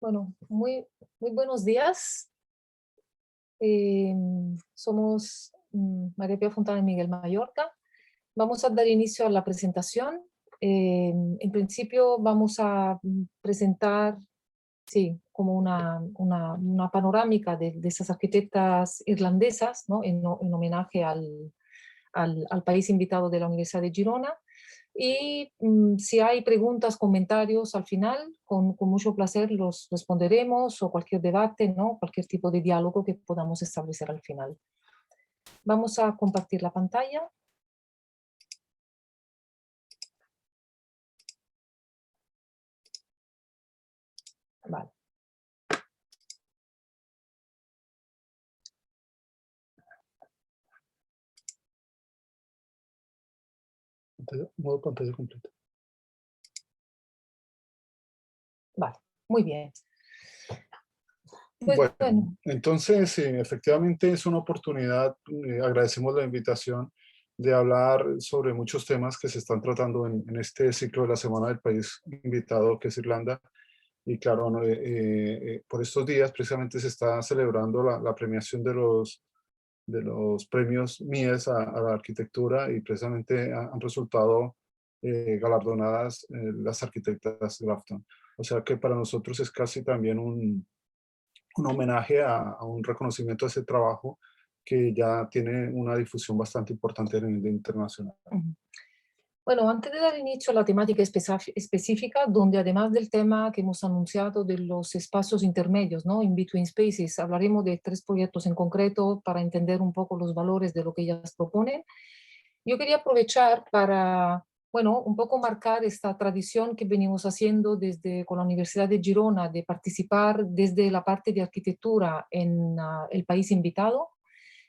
Bueno, muy buenos días. Eh, Somos María Pía Fontana y Miguel Mallorca. Vamos a dar inicio a la presentación. En principio vamos a presentar, sí, como una panorámica de esas arquitectas irlandesas, ¿no? En homenaje al país invitado de la Universidad de Girona. Y si hay preguntas, comentarios al final, con mucho placer los responderemos, o cualquier debate, ¿no? Cualquier tipo de diálogo que podamos establecer al final. Vamos a compartir la pantalla. Vale. Modo pantalla completa. Vale, muy bien. Pues Bueno, bueno, entonces sí, efectivamente es una oportunidad, agradecemos la invitación de hablar sobre muchos temas que se están tratando en este ciclo de la Semana del País Invitado, que es Irlanda. Y claro, no, por estos días precisamente se está celebrando la premiación de los premios Mies a la arquitectura, y precisamente han resultado galardonadas las arquitectas Grafton. O sea que para nosotros es casi también un homenaje a un reconocimiento a ese trabajo que ya tiene una difusión bastante importante a nivel internacional. ujú. Bueno, antes de dar inicio a la temática específica, donde además del tema que hemos anunciado de los espacios intermedios, ¿no? In between spaces, hablaremos de 3 proyectos en concreto para entender un poco los valores de lo que ellas proponen. Yo quería aprovechar para, bueno, un poco marcar esta tradición que venimos haciendo desde con la Universidad de Girona, de participar desde la parte de arquitectura en el país invitado.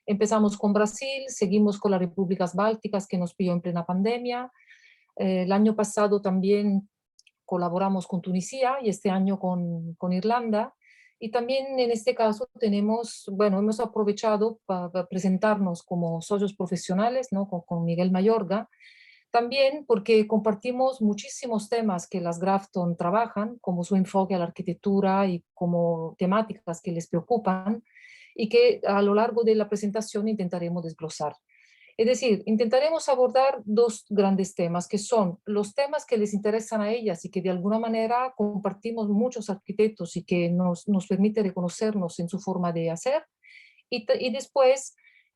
Empezamos con Brasil, seguimos con las repúblicas bálticas, que nos pilló en plena pandemia. El año pasado también colaboramos con Tunisia, y este año con Irlanda. Y también en este caso tenemos, bueno, hemos aprovechado para presentarnos como socios profesionales, ¿no? Con Miguel Mayorga, también porque compartimos muchísimos temas que las Grafton trabajan, como su enfoque a la arquitectura y como temáticas que les preocupan, y que a lo largo de la presentación intentaremos desglosar. Es decir, intentaremos abordar 2 grandes temas, que son los temas que les interesan a ellas y que de alguna manera compartimos muchos arquitectos y que nos permite reconocernos en su forma de hacer, y después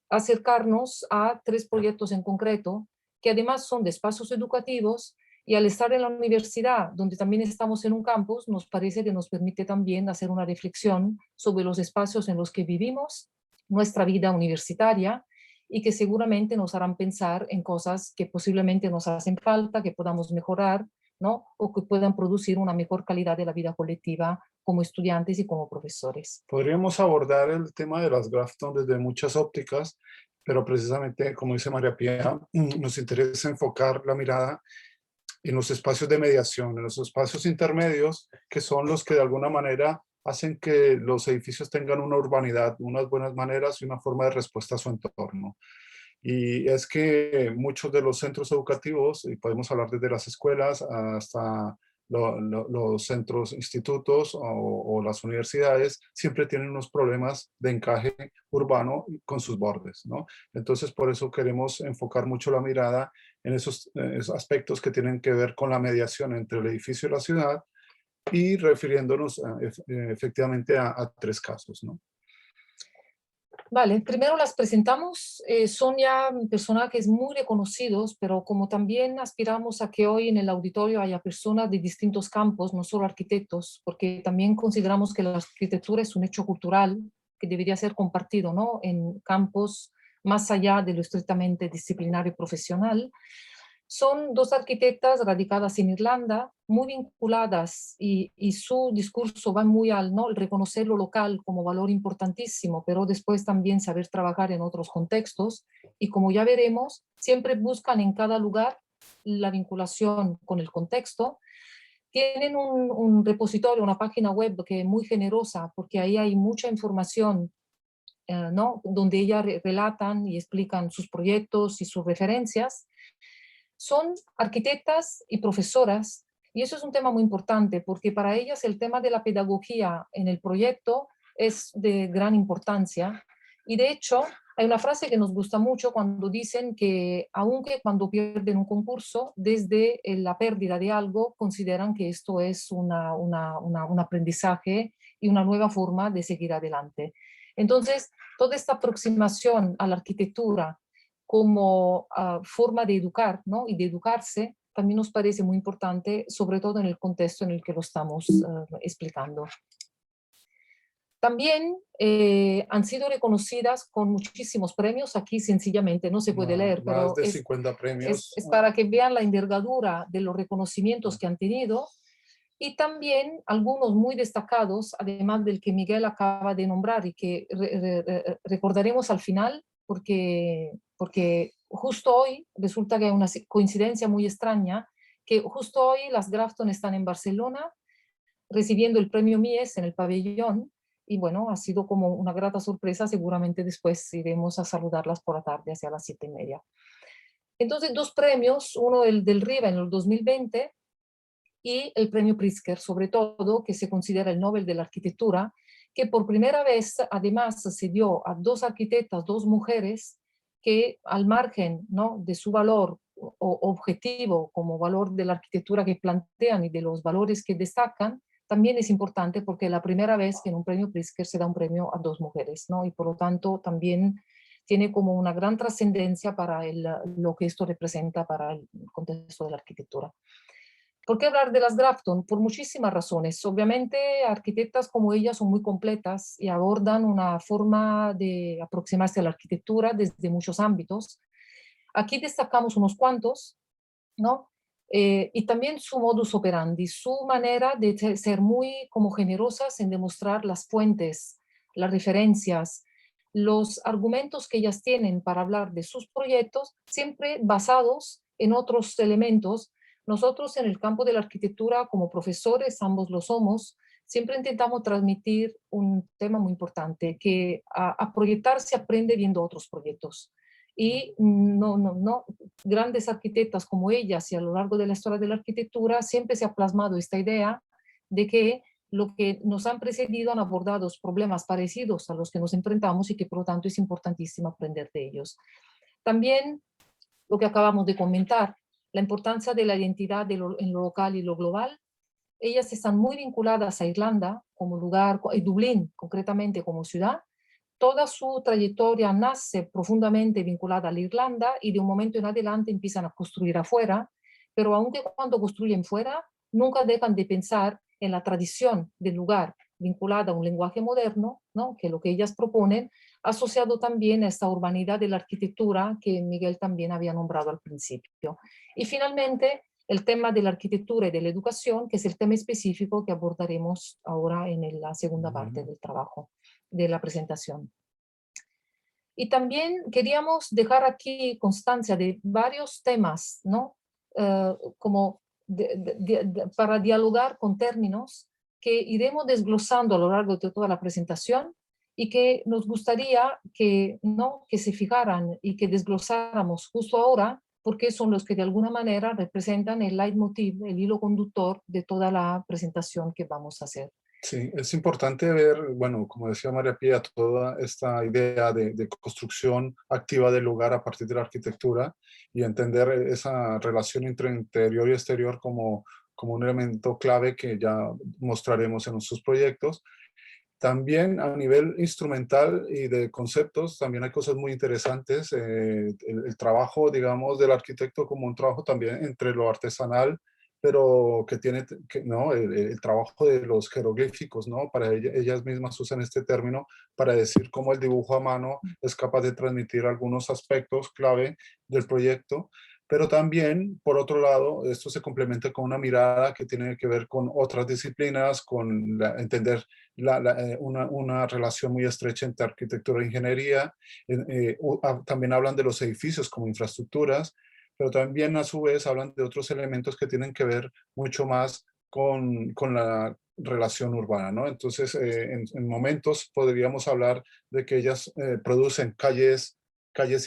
acercarnos a 3 proyectos en concreto, que además son de espacios educativos, y al estar en la universidad, donde también estamos en un campus, nos parece que nos permite también hacer una reflexión sobre los espacios en los que vivimos, nuestra vida universitaria, y que seguramente nos harán pensar en cosas que posiblemente nos hacen falta, que podamos mejorar, ¿no? O que puedan producir una mejor calidad de la vida colectiva como estudiantes y como profesores. Podríamos abordar el tema de las Grafton desde muchas ópticas, pero precisamente, como dice María Pía, nos interesa enfocar la mirada en los espacios de mediación, en los espacios intermedios, que son los que de alguna manera hacen que los edificios tengan una urbanidad, unas buenas maneras y una forma de respuesta a su entorno. Y es que muchos de los centros educativos, y podemos hablar desde las escuelas hasta los centros, institutos o las universidades, siempre tienen unos problemas de encaje urbano con sus bordes, ¿no? Entonces, por eso queremos enfocar mucho la mirada en esos aspectos que tienen que ver con la mediación entre el edificio y la ciudad, y refiriéndonos efectivamente a 3 casos, ¿no? Vale, primero las presentamos. Son ya personajes muy reconocidos, pero como también aspiramos a que hoy en el auditorio haya personas de distintos campos, no solo arquitectos, porque también consideramos que la arquitectura es un hecho cultural que debería ser compartido, ¿no? En campos más allá de lo estrictamente disciplinario y profesional. Son 2 arquitectas radicadas en Irlanda, muy vinculadas, y su discurso va muy al, ¿no? El reconocer lo local como valor importantísimo, pero después también saber trabajar en otros contextos, y como ya veremos, siempre buscan en cada lugar la vinculación con el contexto. Tienen un repositorio, una página web que es muy generosa, porque ahí hay mucha información, ¿no? Donde ellas relatan y explican sus proyectos y sus referencias. Son arquitectas y profesoras, Y eso es un tema muy importante porque para ellas el tema de la pedagogía en el proyecto es de gran importancia. Y de hecho, hay una frase que nos gusta mucho cuando dicen que aunque cuando pierden un concurso, desde la pérdida de algo, consideran que esto es un aprendizaje y una nueva forma de seguir adelante. Entonces, toda esta aproximación a la arquitectura como forma de educar, ¿no? Y de educarse, también nos parece muy importante, sobre todo en el contexto en el que lo estamos explicando. También han sido reconocidas con muchísimos premios. Aquí sencillamente no se puede leer, Más pero de 50 premios. es para que vean la envergadura de los reconocimientos que han tenido. Y también algunos muy destacados, además del que Miguel acaba de nombrar y que recordaremos al final, porque justo hoy resulta que hay una coincidencia muy extraña, que justo hoy las Grafton están en Barcelona recibiendo el premio Mies en el pabellón y bueno, ha sido como una grata sorpresa, seguramente después iremos a saludarlas por la tarde hacia las 7:30. Entonces, dos premios, uno el del RIVA en el 2020 y el premio Pritzker, sobre todo, que se considera el Nobel de la Arquitectura, que por primera vez además se dio a dos arquitectas, dos mujeres, que al margen, ¿no?, de su valor objetivo como valor de la arquitectura que plantean y de los valores que destacan, también es importante porque es la primera vez que en un premio Pritzker se da un premio a dos mujeres, ¿no? Y por lo tanto también tiene como una gran trascendencia para lo que esto representa para el contexto de la arquitectura. ¿Por qué hablar de las Grafton? Por muchísimas razones. Obviamente, arquitectas como ellas son muy completas y abordan una forma de aproximarse a la arquitectura desde muchos ámbitos. Aquí destacamos unos cuantos, ¿no? Y también su modus operandi, su manera de ser muy como generosas en demostrar las fuentes, las referencias, los argumentos que ellas tienen para hablar de sus proyectos, siempre basados en otros elementos. Nosotros en el campo de la arquitectura, como profesores, ambos lo somos, siempre intentamos transmitir un tema muy importante, que a proyectar se aprende viendo otros proyectos. Y no, grandes arquitectas como ellas y a lo largo de la historia de la arquitectura siempre se ha plasmado esta idea de que lo que nos han precedido han abordado problemas parecidos a los que nos enfrentamos y que por lo tanto es importantísimo aprender de ellos. También lo que acabamos de comentar, la importancia de la identidad en lo local y lo global. Ellas están muy vinculadas a Irlanda como lugar, y Dublín concretamente como ciudad. Toda su trayectoria nace profundamente vinculada a la Irlanda y de un momento en adelante empiezan a construir afuera, pero aunque cuando construyen fuera, nunca dejan de pensar en la tradición del lugar vinculada a un lenguaje moderno, ¿no?, que es lo que ellas proponen, asociado también a esta urbanidad de la arquitectura que Miguel también había nombrado al principio. Y finalmente, el tema de la arquitectura y de la educación, que es el tema específico que abordaremos ahora en la segunda parte del trabajo, de la presentación. Y también queríamos dejar aquí constancia de varios temas, ¿no? Como para dialogar con términos que iremos desglosando a lo largo de toda la presentación y que nos gustaría que, ¿no?, que se fijaran y que desglosáramos justo ahora, porque son los que de alguna manera representan el leitmotiv, el hilo conductor de toda la presentación que vamos a hacer. Sí, es importante ver, bueno, como decía María Pía, toda esta idea de construcción activa del lugar a partir de la arquitectura y entender esa relación entre interior y exterior como un elemento clave que ya mostraremos en nuestros proyectos. También a nivel instrumental y de conceptos, también hay cosas muy interesantes. El trabajo, digamos, del arquitecto como un trabajo también entre lo artesanal, pero que tiene, ¿no?, el trabajo de los jeroglíficos, ¿no? Para ellas mismas usan este término para decir cómo el dibujo a mano es capaz de transmitir algunos aspectos clave del proyecto. Pero también, por otro lado, esto se complementa con una mirada que tiene que ver con otras disciplinas, con entender una relación muy estrecha entre arquitectura e ingeniería. También hablan de los edificios como infraestructuras, pero también a su vez hablan de otros elementos que tienen que ver mucho más con la relación urbana, ¿no? Entonces, en momentos podríamos hablar de que ellas producen calles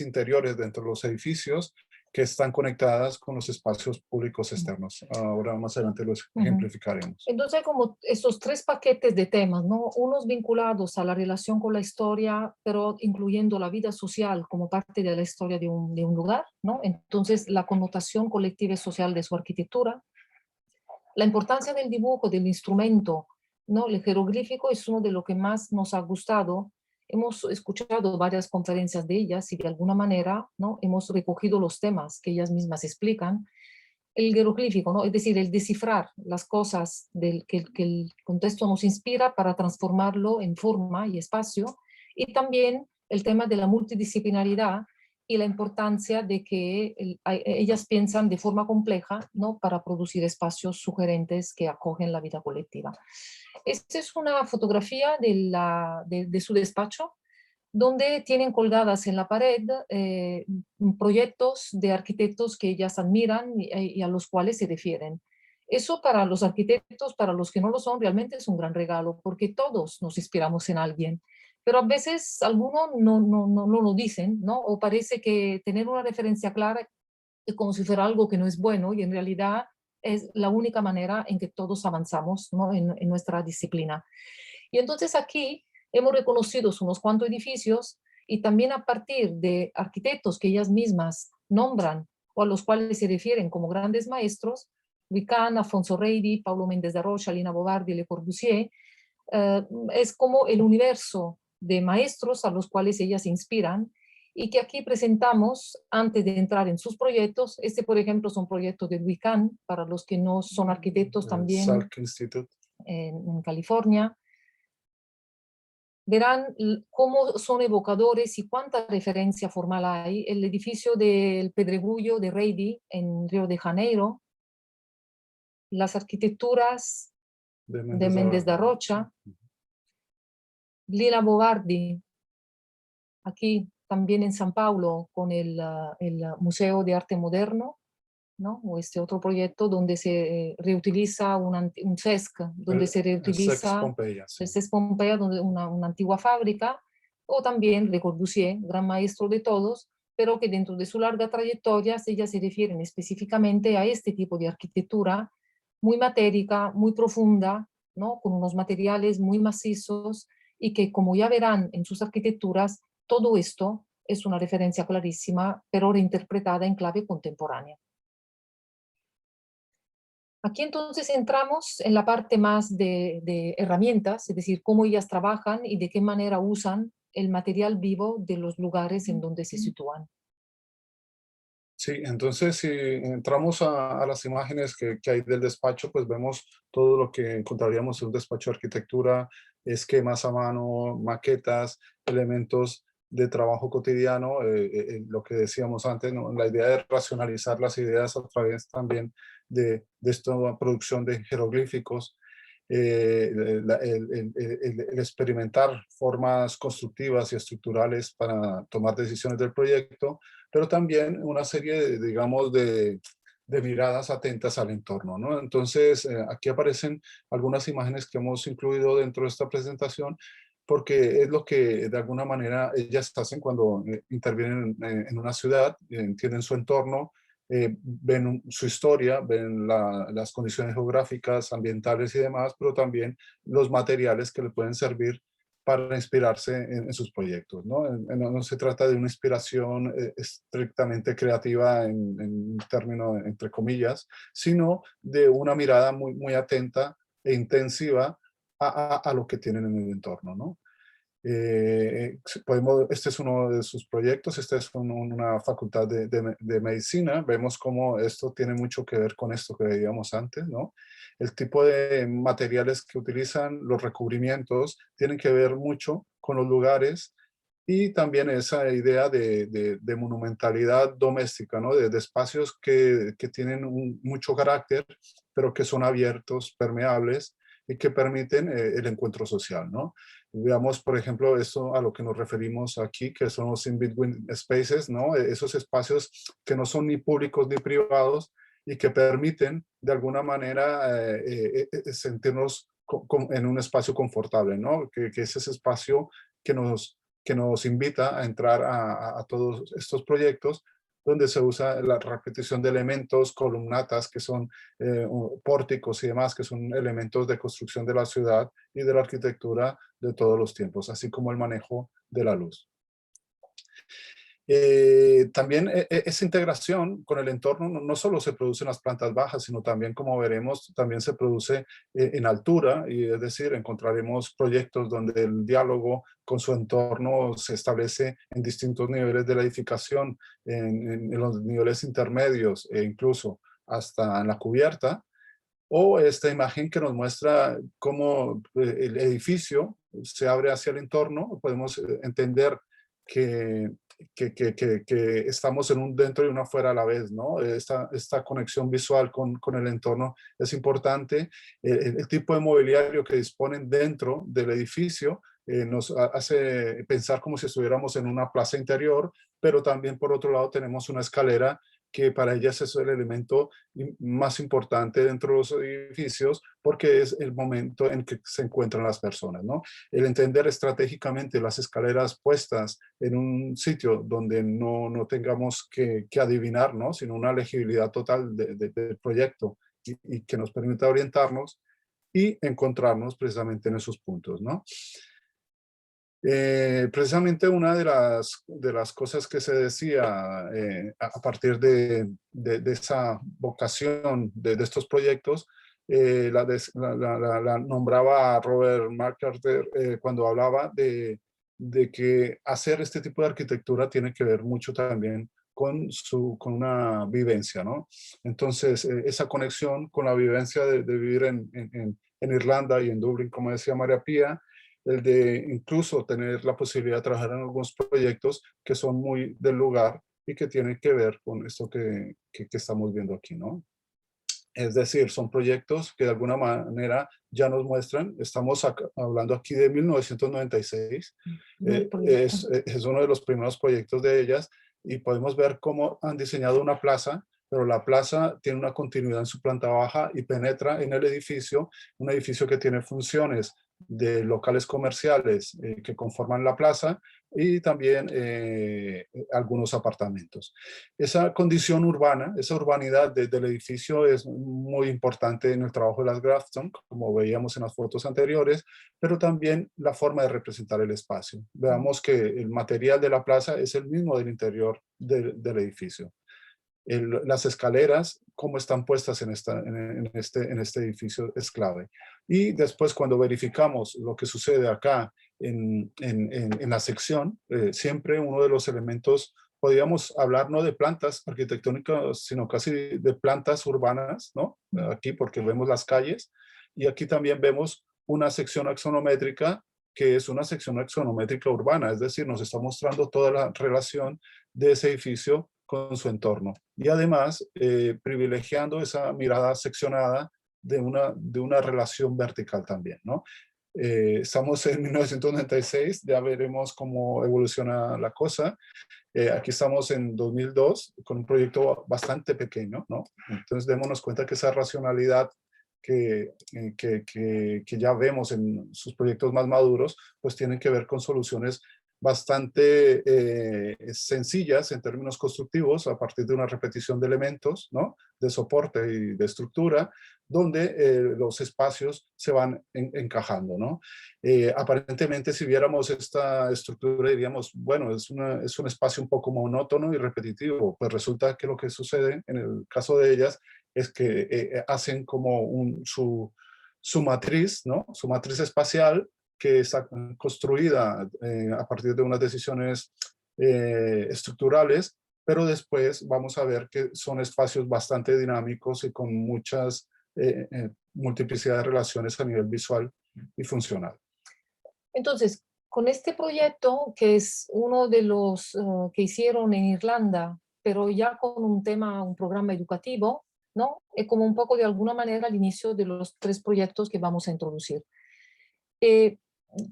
interiores dentro de los edificios, que están conectadas con los espacios públicos externos. Ahora más adelante los Ujú. ejemplificaremos. Entonces hay como estos tres paquetes de temas, ¿no? Unos vinculados a la relación con la historia, pero incluyendo la vida social como parte de la historia de un lugar, ¿no? Entonces la connotación colectiva y social de su arquitectura, la importancia del dibujo, del instrumento, ¿no? El jeroglífico es uno de lo que más nos ha gustado. Hemos escuchado varias conferencias de ellas y de alguna manera, ¿no? Hemos recogido los temas que ellas mismas explican. El jeroglífico, ¿no? Es decir, el descifrar las cosas que el contexto nos inspira para transformarlo en forma y espacio, y también el tema de la multidisciplinaridad y la importancia de que ellas piensan de forma compleja, ¿no? Para producir espacios sugerentes que acogen la vida colectiva. Esta es una fotografía de su despacho, donde tienen colgadas en la pared proyectos de arquitectos que ellas admiran y a los cuales se refieren. Eso para los arquitectos, para los que no lo son, realmente es un gran regalo, porque todos nos inspiramos en alguien, pero a veces algunos no lo dicen, ¿no? O parece que tener una referencia clara es como si fuera algo que no es bueno y en realidad es la única manera en que todos avanzamos, ¿no? En nuestra disciplina. Y entonces aquí hemos reconocido unos cuantos edificios y también a partir de arquitectos que ellas mismas nombran o a los cuales se refieren como grandes maestros, Vican, Afonso Reidi, Paulo Méndez de Rocha, Lina Bobardi, Le Corbusier, es como el universo de maestros a los cuales ellas se inspiran y que aquí presentamos antes de entrar en sus proyectos. Este, por ejemplo, son proyectos de Vican, para los que no son arquitectos también Salk Institute. en California. Verán cómo son evocadores y cuánta referencia formal hay. El edificio del Pedregullo de Reidi en Río de Janeiro, las arquitecturas De de Méndez de Méndez da Roca. Rocha, Lila Bobardi, aquí también en San Paulo con el Museo de Arte Moderno, ¿no? O este otro proyecto donde se reutiliza un CESC, donde se El Sex reutiliza Pompeya, sí. el CESC Pompeya, donde una antigua fábrica, o también Le Corbusier, gran maestro de todos, pero que dentro de su larga trayectoria ellas se refieren específicamente a este tipo de arquitectura muy matérica, muy profunda, ¿no? Con unos materiales muy macizos y que, como ya verán en sus arquitecturas, todo esto es una referencia clarísima, pero reinterpretada en clave contemporánea. Aquí entonces entramos en la parte más de herramientas, es decir, cómo ellas trabajan y de qué manera usan el material vivo de los lugares en donde se sitúan. Sí, entonces si entramos a las imágenes que hay del despacho, pues vemos todo lo que encontraríamos en un despacho de arquitectura, esquemas a mano, maquetas, elementos de trabajo cotidiano, lo que decíamos antes, ¿no? La idea de racionalizar las ideas a través también de esta producción de jeroglíficos, el experimentar formas constructivas y estructurales para tomar decisiones del proyecto, pero también una serie, digamos, de miradas atentas al entorno, ¿no? Entonces, aquí aparecen algunas imágenes que hemos incluido dentro de esta presentación, porque es lo que de alguna manera ellas hacen cuando intervienen en una ciudad, entienden su entorno, ven su historia, ven las condiciones geográficas, ambientales y demás, pero también los materiales que le pueden servir para inspirarse en sus proyectos, ¿no? No se trata de una inspiración estrictamente creativa en un término entre comillas, sino de una mirada muy atenta e intensiva a lo que tienen en el entorno, ¿no? Este es uno de sus proyectos, esta es una facultad de medicina. Vemos cómo esto tiene mucho que ver con esto que veíamos antes, ¿no? El tipo de materiales que utilizan, los recubrimientos, tienen que ver mucho con los lugares y también esa idea de monumentalidad doméstica, ¿no? De espacios que tienen mucho carácter, pero que son abiertos, permeables y que permiten el encuentro social, ¿no? Veamos, por ejemplo, esto a lo que nos referimos aquí, que son los in-between spaces, ¿no? Esos espacios que no son ni públicos ni privados y que permiten, de alguna manera, sentirnos en un espacio confortable, ¿no? Que es ese espacio que nos invita a entrar a todos estos proyectos, donde se usa la repetición de elementos, columnatas, que son pórticos y demás, que son elementos de construcción de la ciudad y de la arquitectura de todos los tiempos, así como el manejo de la luz. También esa integración con el entorno no solo se produce en las plantas bajas, sino también, como veremos, también se produce en altura, y es decir, encontraremos proyectos donde el diálogo con su entorno se establece en distintos niveles de la edificación, en los niveles intermedios e incluso hasta en la cubierta, o esta imagen que nos muestra cómo el edificio se abre hacia el entorno. Podemos entender que, que estamos en un dentro y un afuera a la vez, ¿no? Esta conexión visual con el entorno es importante. El tipo de mobiliario que disponen dentro del edificio nos hace pensar como si estuviéramos en una plaza interior, pero también por otro lado tenemos una escalera que para ellas es el elemento más importante dentro de los edificios, porque es el momento en que se encuentran las personas, ¿no? El entender estratégicamente las escaleras puestas en un sitio donde no tengamos que adivinar, ¿no? Sino una legibilidad total del proyecto y que nos permita orientarnos y encontrarnos precisamente en esos puntos, ¿no? Precisamente una de las cosas que se decía a partir de esa vocación de estos proyectos, la nombraba Robert McCarthy cuando hablaba de que hacer este tipo de arquitectura tiene que ver mucho también con una vivencia, ¿no? Entonces, esa conexión con la vivencia de vivir en Irlanda y en Dublín, como decía María Pía, el de incluso tener la posibilidad de trabajar en algunos proyectos que son muy del lugar y que tienen que ver con esto que estamos viendo aquí, ¿no? Es decir, son proyectos que de alguna manera ya nos muestran, estamos hablando aquí de 1996, es uno de los primeros proyectos de ellas, y podemos ver cómo han diseñado una plaza, pero la plaza tiene una continuidad en su planta baja y penetra en el edificio, un edificio que tiene funciones de locales comerciales que conforman la plaza, y también algunos apartamentos. Esa condición urbana, esa urbanidad del edificio es muy importante en el trabajo de las Grafton, como veíamos en las fotos anteriores, pero también la forma de representar el espacio. Veamos que el material de la plaza es el mismo del interior del edificio. Las escaleras, cómo están puestas en este edificio es clave. Y después, cuando verificamos lo que sucede acá en la sección, siempre uno de los elementos, podríamos hablar no de plantas arquitectónicas, sino casi de plantas urbanas, ¿no? Aquí, porque vemos las calles, y aquí también vemos una sección axonométrica, que es una sección axonométrica urbana, es decir, nos está mostrando toda la relación de ese edificio con su entorno. Y además, privilegiando esa mirada seccionada de una relación vertical también, ¿no? Estamos en 1996, ya veremos cómo evoluciona la cosa. Aquí estamos en 2002 con un proyecto bastante pequeño, ¿no? Entonces démonos cuenta que esa racionalidad que ya vemos en sus proyectos más maduros, pues tienen que ver con soluciones bastante sencillas en términos constructivos a partir de una repetición de elementos, ¿no? De soporte y de estructura, donde los espacios se van encajando, ¿no? Aparentemente, si viéramos esta estructura, diríamos, bueno, es un espacio un poco monótono y repetitivo. Pues resulta que lo que sucede en el caso de ellas es que hacen como su matriz, ¿no? Su matriz espacial, que está construida a partir de unas decisiones estructurales, pero después vamos a ver que son espacios bastante dinámicos y con muchas multiplicidad de relaciones a nivel visual y funcional. Entonces, con este proyecto, que es uno de los que hicieron en Irlanda, pero ya con un tema, un programa educativo, ¿no? Es como un poco de alguna manera el inicio de los 3 proyectos que vamos a introducir. Eh,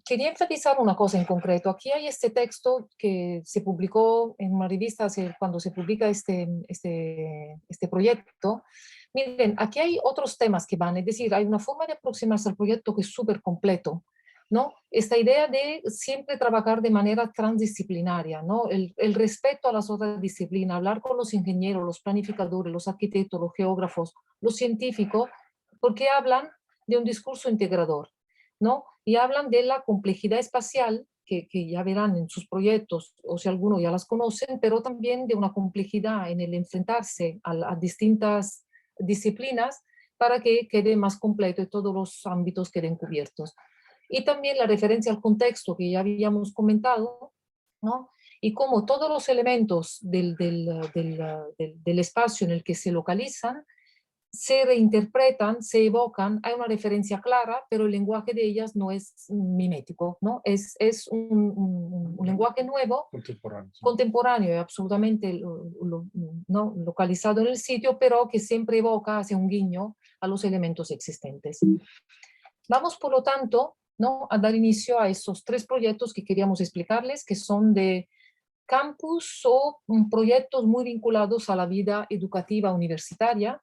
Quería enfatizar una cosa en concreto. Aquí hay este texto que se publicó en una revista cuando se publica este proyecto. Miren, aquí hay otros temas que van, es decir, hay una forma de aproximarse al proyecto que es súper completo. ¿no? Esta idea de siempre trabajar de manera transdisciplinaria, ¿no? El respeto a las otras disciplinas, hablar con los ingenieros, los planificadores, los arquitectos, los geógrafos, los científicos, porque hablan de un discurso integrador, ¿no? Y hablan de la complejidad espacial, que ya verán en sus proyectos, o si algunos ya las conocen, pero también de una complejidad en el enfrentarse a distintas disciplinas para que quede más completo y todos los ámbitos queden cubiertos. Y también la referencia al contexto que ya habíamos comentado, ¿no? Y cómo todos los elementos del espacio en el que se localizan se reinterpretan, se evocan, hay una referencia clara, pero el lenguaje de ellas no es mimético, ¿no? Es un lenguaje nuevo, Contemporáneo. contemporáneo, absolutamente ¿no? localizado en el sitio, pero que siempre evoca, hace un guiño a los elementos existentes. Vamos, por lo tanto, ¿no? a dar inicio a esos tres proyectos que queríamos explicarles, que son de campus o proyectos muy vinculados a la vida educativa universitaria,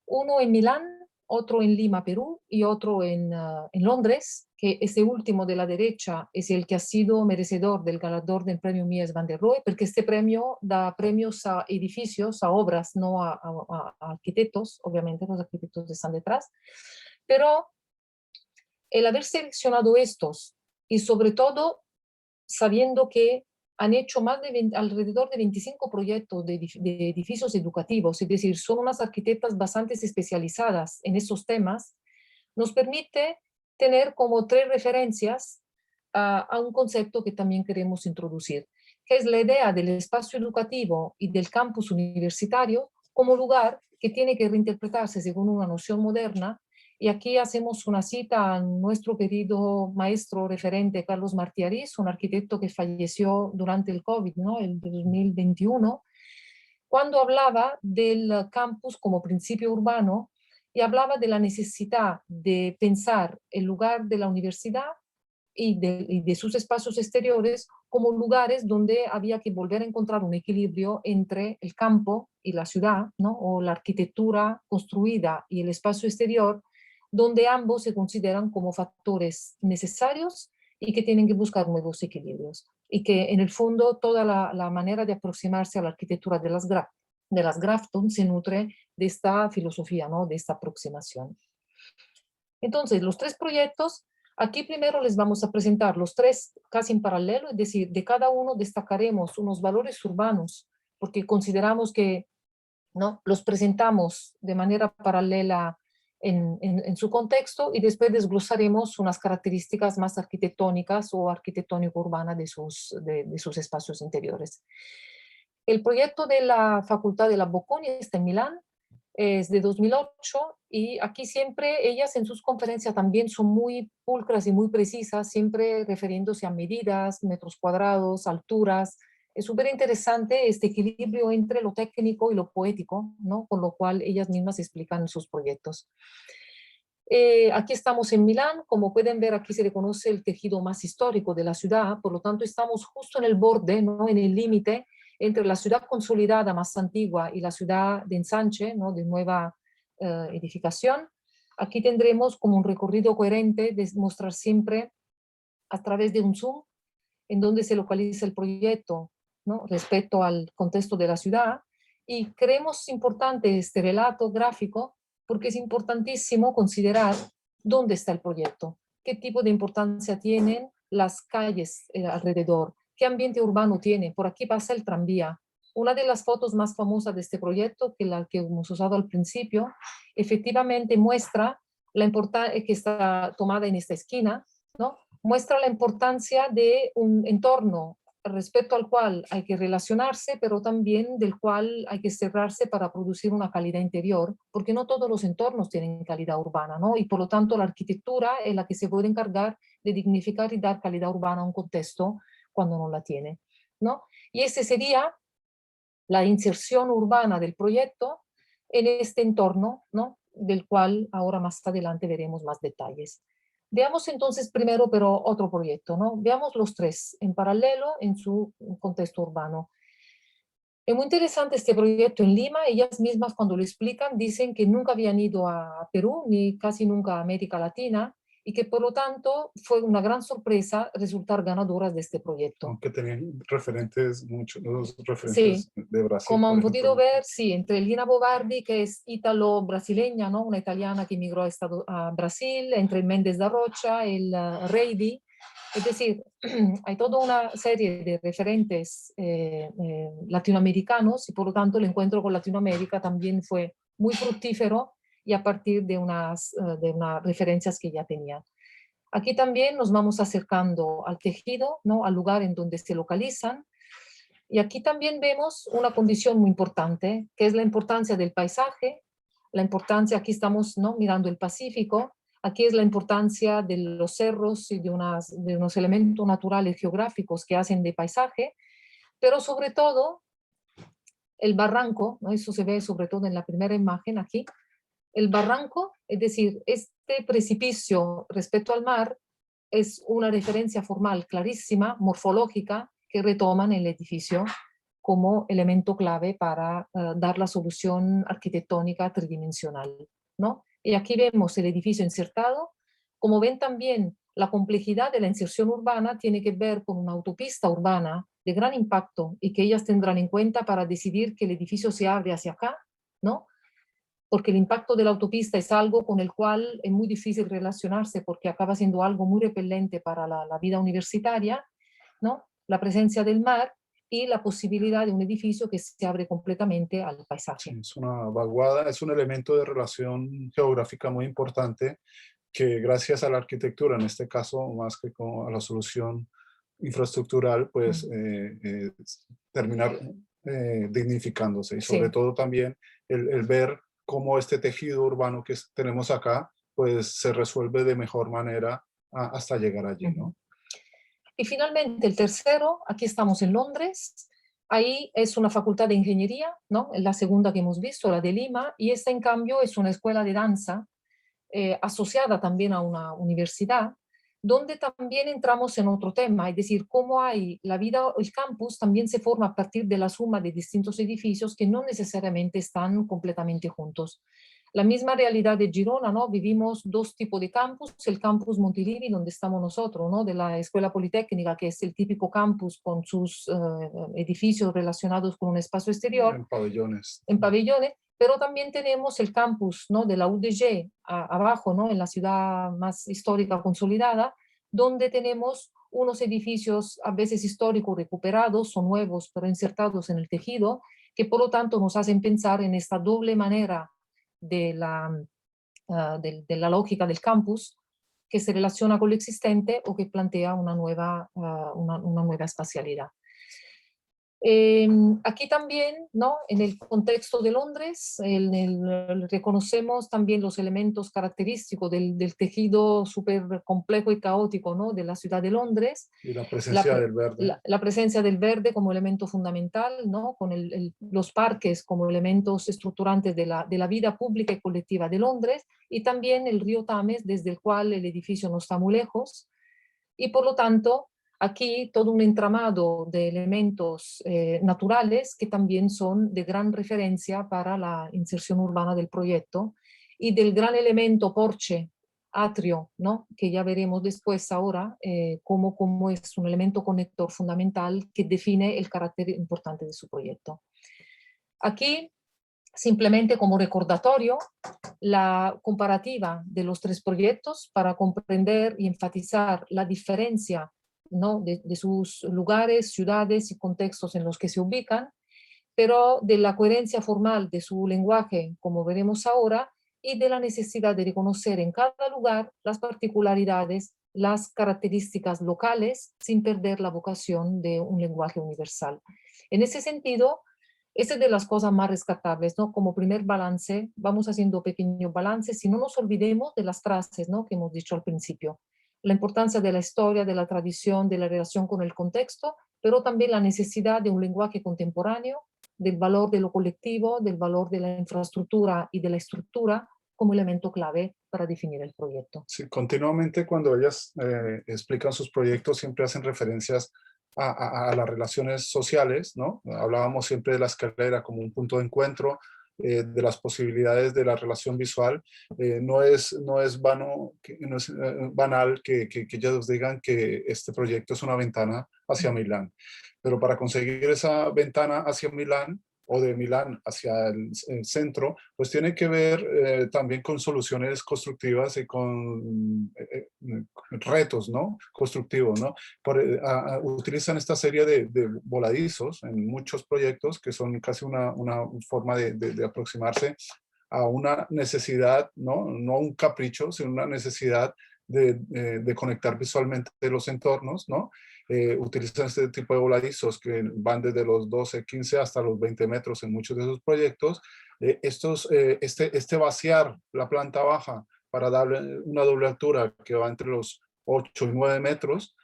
uno en Milán, otro en Lima, Perú, y otro en Londres, que ese último de la derecha es el que ha sido merecedor del galardón del premio Mies van der Rohe, porque este premio da premios a edificios, a obras, no a arquitectos, obviamente los arquitectos están detrás, pero el haber seleccionado estos y sobre todo sabiendo que han hecho alrededor de 25 proyectos de edificios educativos, es decir, son unas arquitectas bastante especializadas en esos temas, nos permite tener como tres referencias a un concepto que también queremos introducir, que es la idea del espacio educativo y del campus universitario como lugar que tiene que reinterpretarse según una noción moderna. Y aquí hacemos una cita a nuestro querido maestro referente Carlos Martiariz, un arquitecto que falleció durante el COVID, ¿no? el 2021, cuando hablaba del campus como principio urbano y hablaba de la necesidad de pensar el lugar de la universidad y de sus espacios exteriores como lugares donde había que volver a encontrar un equilibrio entre el campo y la ciudad, ¿no? o la arquitectura construida y el espacio exterior, donde ambos se consideran como factores necesarios y que tienen que buscar nuevos equilibrios. Y que en el fondo toda la manera de aproximarse a la arquitectura de las Grafton se nutre de esta filosofía, ¿no? de esta aproximación. Entonces, los tres proyectos, aquí primero les vamos a presentar los tres casi en paralelo, es decir, de cada uno destacaremos unos valores urbanos, porque consideramos que ¿no? los presentamos de manera paralela en su contexto y después desglosaremos unas características más arquitectónicas o arquitectónico-urbanas de sus espacios interiores. El proyecto de la Facultad de la Bocconi está en Milán, es de 2008 y aquí siempre ellas en sus conferencias también son muy pulcras y muy precisas, siempre refiriéndose a medidas, metros cuadrados, alturas. Es súper interesante este equilibrio entre lo técnico y lo poético, ¿no? Con lo cual ellas mismas explican sus proyectos. Aquí estamos en Milán, como pueden ver aquí se reconoce el tejido más histórico de la ciudad, por lo tanto estamos justo en el borde, ¿no? en el límite entre la ciudad consolidada más antigua y la ciudad de ensanche, ¿no? de nueva edificación. Aquí tendremos como un recorrido coherente de mostrar siempre a través de un zoom en donde se localiza el proyecto, ¿no? respecto al contexto de la ciudad. Y creemos importante este relato gráfico porque es importantísimo considerar dónde está el proyecto, qué tipo de importancia tienen las calles alrededor, qué ambiente urbano tiene. Por aquí pasa el tranvía. Una de las fotos más famosas de este proyecto, que la que hemos usado al principio, efectivamente muestra la importancia que está tomada en esta esquina, ¿no? Muestra la importancia de un entorno respecto al cual hay que relacionarse, pero también del cual hay que cerrarse para producir una calidad interior, porque no todos los entornos tienen calidad urbana, ¿no? Y por lo tanto la arquitectura es la que se puede encargar de dignificar y dar calidad urbana a un contexto cuando no la tiene, ¿no? Y ese sería la inserción urbana del proyecto en este entorno, ¿no? del cual ahora más adelante veremos más detalles. Veamos entonces primero, pero otro proyecto, ¿no? Veamos los tres en paralelo en su contexto urbano. Es muy interesante este proyecto en Lima. Ellas mismas cuando lo explican dicen que nunca habían ido a Perú ni casi nunca a América Latina y que por lo tanto fue una gran sorpresa resultar ganadoras de este proyecto. Aunque tenían referentes, muchos los Sí, referentes de Brasil, como por han ejemplo, podido ¿no? ver, sí, entre Lina Bobardi, que es ítalo-brasileña, ¿no? Una italiana que emigró a Brasil, entre Méndez da Rocha, el Reidi. Es decir, hay toda una serie de referentes latinoamericanos y por lo tanto el encuentro con Latinoamérica también fue muy fructífero y a partir de unas referencias que ya tenían. Aquí también nos vamos acercando al tejido, ¿no? Al lugar en donde se localizan. Y aquí también vemos una condición muy importante, que es la importancia del paisaje, la importancia, aquí estamos, ¿no? Mirando el Pacífico, aquí es la importancia de los cerros y de unos elementos naturales geográficos que hacen de paisaje, pero sobre todo el barranco, ¿no? Eso se ve sobre todo en la primera imagen aquí, el barranco, es decir, este precipicio respecto al mar es una referencia formal clarísima, morfológica, que retoman el edificio como elemento clave para dar la solución arquitectónica tridimensional, ¿no? Y aquí vemos el edificio insertado. Como ven también, la complejidad de la inserción urbana tiene que ver con una autopista urbana de gran impacto y que ellas tendrán en cuenta para decidir que el edificio se abre hacia acá, ¿no? Porque el impacto de la autopista es algo con el cual es muy difícil relacionarse porque acaba siendo algo muy repelente para la vida universitaria, ¿no? La presencia del mar y la posibilidad de un edificio que se abre completamente al Sí, paisaje. es una vaguada, es un elemento de relación geográfica muy importante que gracias a la arquitectura, en este caso, más que a la solución infraestructural, pues terminar dignificándose. Y sobre Sí. todo también el ver cómo este tejido urbano que tenemos acá, pues se resuelve de mejor manera hasta llegar allí, Uh-huh. ¿no? Y finalmente el tercero, aquí estamos en Londres, ahí es una facultad de ingeniería, ¿no? Es la segunda que hemos visto, la de Lima, y esta en cambio es una escuela de danza asociada también a una universidad, donde también entramos en otro tema, es decir, cómo hay la vida, el campus también se forma a partir de la suma de distintos edificios que no necesariamente están completamente juntos. La misma realidad de Girona, ¿no? Vivimos dos tipos de campus, el campus Montilivi, donde estamos nosotros, ¿no? De la Escuela Politécnica, que es el típico campus con sus edificios relacionados con un espacio exterior, En pabellones. en pabellones, pero también tenemos el campus, ¿no? De la UDG abajo, ¿no? En la ciudad más histórica consolidada, donde tenemos unos edificios a veces históricos recuperados o nuevos, pero insertados en el tejido, que por lo tanto nos hacen pensar en esta doble manera de de la lógica del campus que se relaciona con lo existente o que plantea una nueva espacialidad. Aquí también, ¿no? En el contexto de Londres, reconocemos también los elementos característicos del tejido súper complejo y caótico, ¿no? De la ciudad de Londres, Y la presencia del verde. la presencia del verde como elemento fundamental, ¿no? Con los parques como elementos estructurantes de la vida pública y colectiva de Londres, y también el río Tames, desde el cual el edificio no está muy lejos, y por lo tanto aquí todo un entramado de elementos naturales que también son de gran referencia para la inserción urbana del proyecto y del gran elemento porche, atrio, ¿no? Que ya veremos después ahora cómo es un elemento conector fundamental que define el carácter importante de su proyecto. Aquí, simplemente como recordatorio, la comparativa de los tres proyectos para comprender y enfatizar la diferencia, ¿no? de sus lugares, ciudades y contextos en los que se ubican, pero de la coherencia formal de su lenguaje, como veremos ahora, y de la necesidad de reconocer en cada lugar las particularidades, las características locales, sin perder la vocación de un lenguaje universal. En ese sentido, esa es de las cosas más rescatables, ¿no? Como primer balance, vamos haciendo pequeños balances y no nos olvidemos de las frases, ¿no? Que hemos dicho al principio. La importancia de la historia, de la tradición, de la relación con el contexto, pero también la necesidad de un lenguaje contemporáneo, del valor de lo colectivo, del valor de la infraestructura y de la estructura como elemento clave para definir el proyecto. Sí, continuamente cuando ellas explican sus proyectos siempre hacen referencias a las relaciones sociales, ¿no? Hablábamos siempre de la escalera como un punto de encuentro, de las posibilidades de la relación visual. No es banal que ellos digan que este proyecto es una ventana hacia Milán, pero para conseguir esa ventana hacia Milán o de Milán hacia el centro, pues tiene que ver también con soluciones constructivas y con retos, ¿no? Constructivos, ¿no? Utilizan esta serie de voladizos en muchos proyectos que son casi una forma de aproximarse a una necesidad, ¿no? No un capricho, sino una necesidad de conectar visualmente los entornos, ¿no? Utilizan este tipo de voladizos que van desde los 12, 15 hasta los 20 metros en muchos de sus proyectos. Este vaciar la planta baja para darle una doble altura que va entre los 8 y 9 metros,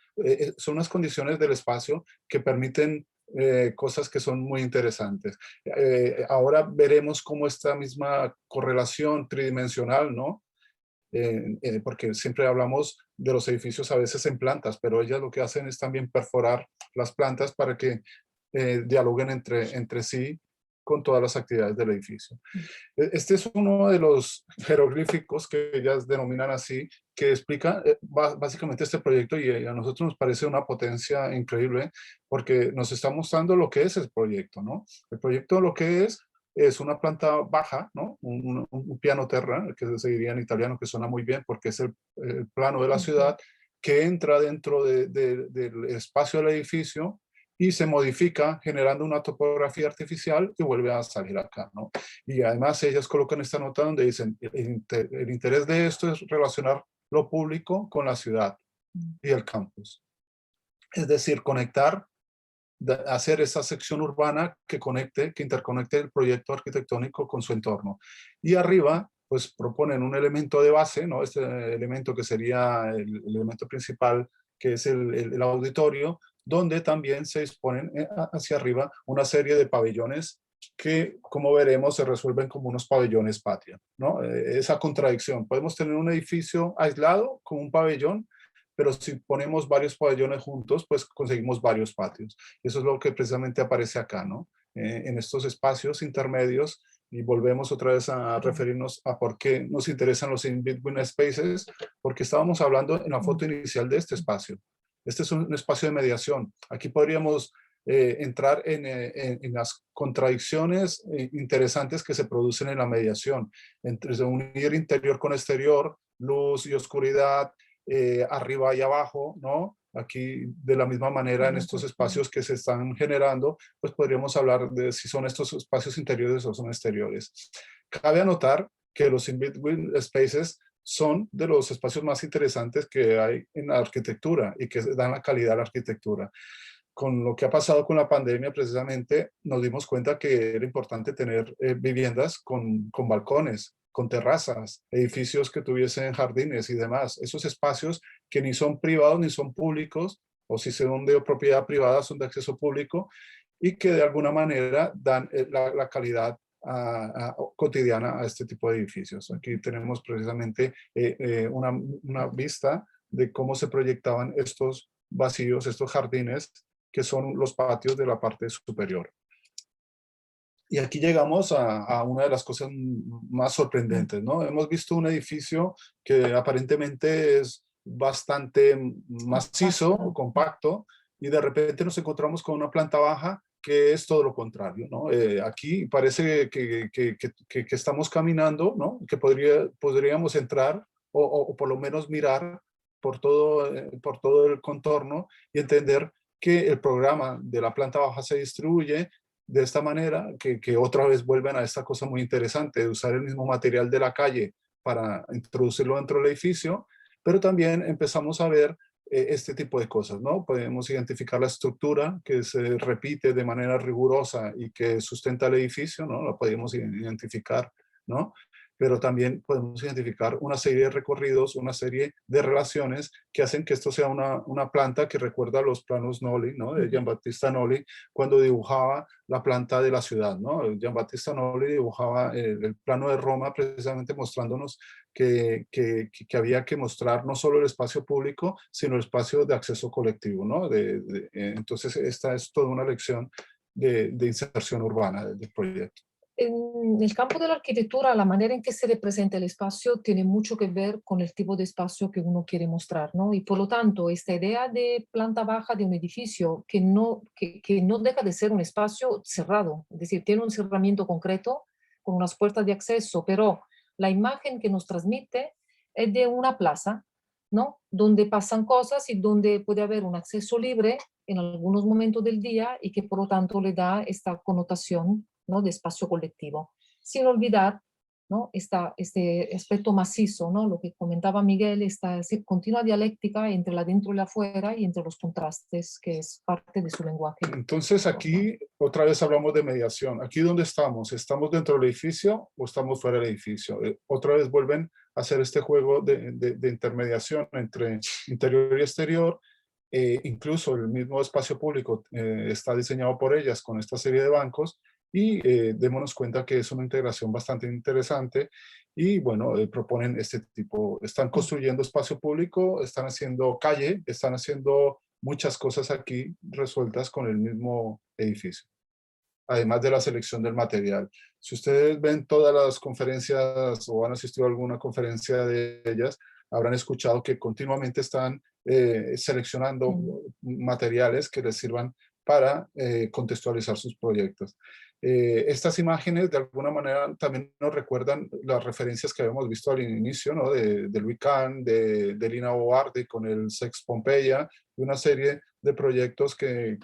son unas condiciones del espacio que permiten cosas que son muy interesantes. Ahora veremos cómo esta misma correlación tridimensional, ¿no? Porque siempre hablamos de los edificios a veces en plantas, pero ellas lo que hacen es también perforar las plantas para que dialoguen entre sí con todas las actividades del edificio. Este es uno de los jeroglíficos que ellas denominan así, que explica básicamente este proyecto, y a nosotros nos parece una potencia increíble porque nos está mostrando lo que es el proyecto, ¿no? El proyecto lo que es una planta baja, ¿no? Un piano terra, que se diría en italiano, que suena muy bien porque es el plano de la ciudad, que entra dentro del espacio del edificio y se modifica generando una topografía artificial que vuelve a salir acá, ¿no? Y además ellas colocan esta nota donde dicen, el interés de esto es relacionar lo público con la ciudad y el campus. Es decir, hacer esa sección urbana que interconecte el proyecto arquitectónico con su entorno. Y arriba, pues proponen un elemento de base, ¿no? Este elemento que sería el elemento principal, que es el auditorio, donde también se disponen hacia arriba una serie de pabellones que, como veremos, se resuelven como unos pabellones patria, ¿no? Esa contradicción. Podemos tener un edificio aislado con un pabellón, pero si ponemos varios pabellones juntos, pues conseguimos varios patios. Eso es lo que precisamente aparece acá, ¿no? En estos espacios intermedios, y volvemos otra vez a referirnos a por qué nos interesan los in-between spaces, porque estábamos hablando en la foto inicial de este espacio. Este es un espacio de mediación. Aquí podríamos entrar en las contradicciones interesantes que se producen en la mediación, entre unir interior con exterior, luz y oscuridad, arriba y abajo, ¿no? Aquí, de la misma manera, en estos espacios que se están generando, pues podríamos hablar de si son estos espacios interiores o son exteriores. Cabe anotar que los in-between spaces son de los espacios más interesantes que hay en la arquitectura y que dan la calidad a la arquitectura. Con lo que ha pasado con la pandemia, precisamente, nos dimos cuenta que era importante tener viviendas con balcones, con terrazas, edificios que tuviesen jardines y demás. Esos espacios que ni son privados ni son públicos, o si son de propiedad privada, son de acceso público, y que de alguna manera dan la calidad cotidiana a este tipo de edificios. Aquí tenemos precisamente una vista de cómo se proyectaban estos vacíos, estos jardines, que son los patios de la parte superior. Y aquí llegamos a una de las cosas más sorprendentes, ¿no? Hemos visto un edificio que aparentemente es bastante macizo o compacto, y de repente nos encontramos con una planta baja que es todo lo contrario, ¿no? Aquí parece que estamos caminando, ¿no? Que podríamos entrar o por lo menos mirar por todo el contorno y entender que el programa de la planta baja se distribuye de esta manera, que otra vez vuelven a esta cosa muy interesante de usar el mismo material de la calle para introducirlo dentro del edificio, pero también empezamos a ver este tipo de cosas, ¿no? Podemos identificar la estructura que se repite de manera rigurosa y que sustenta el edificio, ¿no? La podemos identificar, ¿no? Pero también podemos identificar una serie de recorridos, una serie de relaciones que hacen que esto sea una planta que recuerda a los planos Noli, ¿no? De Giambattista Noli, cuando dibujaba la planta de la ciudad, ¿no? Giambattista Noli dibujaba el plano de Roma precisamente mostrándonos que había que mostrar no solo el espacio público, sino el espacio de acceso colectivo, ¿no? Entonces, esta es toda una lección de inserción urbana del proyecto. En el campo de la arquitectura, la manera en que se representa el espacio tiene mucho que ver con el tipo de espacio que uno quiere mostrar, ¿no? Y por lo tanto, esta idea de planta baja de un edificio que no deja de ser un espacio cerrado, es decir, tiene un cerramiento concreto con unas puertas de acceso, pero la imagen que nos transmite es de una plaza, ¿no? Donde pasan cosas y donde puede haber un acceso libre en algunos momentos del día y que por lo tanto le da esta connotación, ¿no? De espacio colectivo. Sin olvidar, ¿no? Este aspecto macizo, ¿no? Lo que comentaba Miguel, esta continua dialéctica entre la dentro y la afuera y entre los contrastes, que es parte de su lenguaje. Entonces aquí otra vez hablamos de mediación. ¿Aquí dónde estamos? ¿Estamos dentro del edificio o estamos fuera del edificio? Otra vez vuelven a hacer este juego de intermediación entre interior y exterior. Incluso el mismo espacio público está diseñado por ellas con esta serie de bancos y démonos cuenta que es una integración bastante interesante y bueno, proponen este tipo, están construyendo espacio público, están haciendo calle, están haciendo muchas cosas aquí resueltas con el mismo edificio, además de la selección del material. Si ustedes ven todas las conferencias o han asistido a alguna conferencia de ellas, habrán escuchado que continuamente están seleccionando materiales que les sirvan para contextualizar sus proyectos. Estas imágenes de alguna manera también nos recuerdan las referencias que habíamos visto al inicio, ¿no? De Louis Kahn, de Lina Bobardi con el Sex Pompeia, y una serie de proyectos que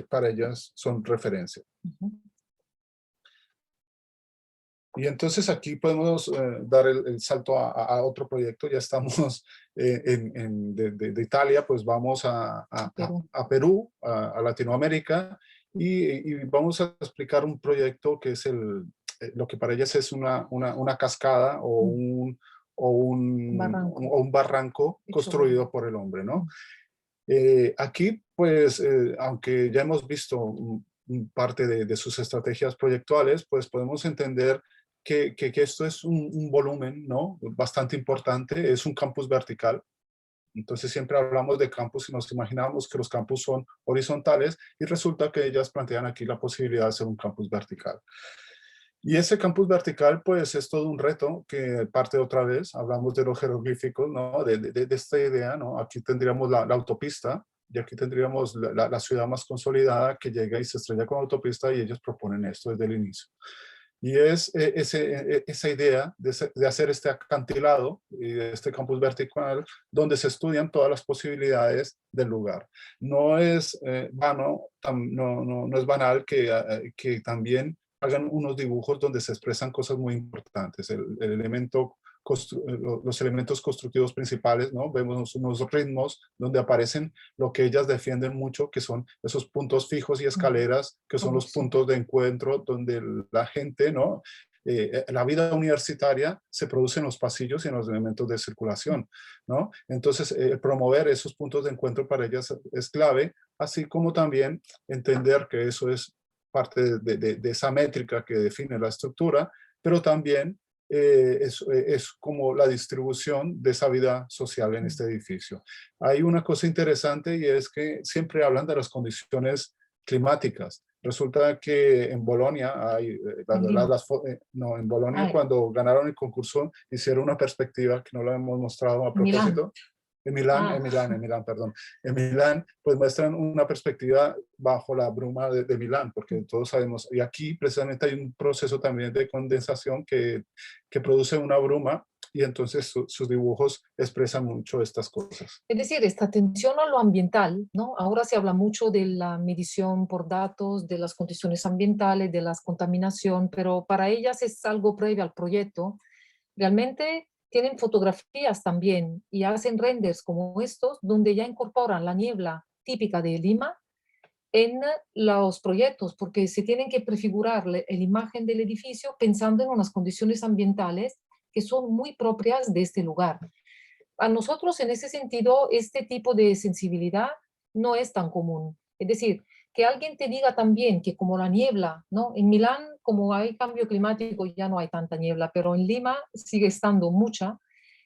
para ellas son referencia. Y entonces aquí podemos dar el salto a otro proyecto. Ya estamos de Italia, pues vamos a Perú, a Latinoamérica, y vamos a explicar un proyecto que es lo que para ellas es una cascada o un barranco construido por el hombre, ¿no? Aquí, pues, aunque ya hemos visto parte de sus estrategias proyectuales, pues podemos entender que esto es un volumen, ¿no? Bastante importante, es un campus vertical. Entonces siempre hablamos de campus y nos imaginamos que los campus son horizontales y resulta que ellas plantean aquí la posibilidad de hacer un campus vertical. Y ese campus vertical, pues es todo un reto que parte otra vez, hablamos de los jeroglíficos, ¿no? De esta idea, ¿no? Aquí tendríamos la autopista y aquí tendríamos la ciudad más consolidada que llega y se estrella con la autopista y ellos proponen esto desde el inicio. Y es esa idea de hacer este acantilado y de este campus vertical donde se estudian todas las posibilidades del lugar. No es vano, no es banal que también hagan unos dibujos donde se expresan cosas muy importantes. El elemento los elementos constructivos principales, ¿no? Vemos unos ritmos donde aparecen lo que ellas defienden mucho, que son esos puntos fijos y escaleras, que son los puntos de encuentro donde la gente, ¿no? La vida universitaria se produce en los pasillos y en los elementos de circulación, ¿no? Entonces, promover esos puntos de encuentro para ellas es clave, así como también entender que eso es parte de esa métrica que define la estructura, pero también es como la distribución de esa vida social en este edificio. Hay una cosa interesante y es que siempre hablan de las condiciones climáticas. Resulta que en Bolonia hay, no, en Bolonia cuando ganaron el concurso hicieron una perspectiva que no la hemos mostrado a propósito. En Milán, perdón. En Milán, pues muestran una perspectiva bajo la bruma de Milán, porque todos sabemos, y aquí precisamente hay un proceso también de condensación que produce una bruma, y entonces sus dibujos expresan mucho estas cosas. Es decir, esta atención a lo ambiental, ¿no? Ahora se habla mucho de la medición por datos, de las condiciones ambientales, de la contaminación, pero para ellas es algo previo al proyecto. Realmente tienen fotografías también y hacen renders como estos, donde ya incorporan la niebla típica de Lima en los proyectos, porque se tienen que prefigurar la imagen del edificio pensando en unas condiciones ambientales que son muy propias de este lugar. A nosotros, en ese sentido, este tipo de sensibilidad no es tan común. Es decir, que alguien te diga también que como la niebla, ¿no? En Milán, como hay cambio climático, ya no hay tanta niebla, pero en Lima sigue estando mucha.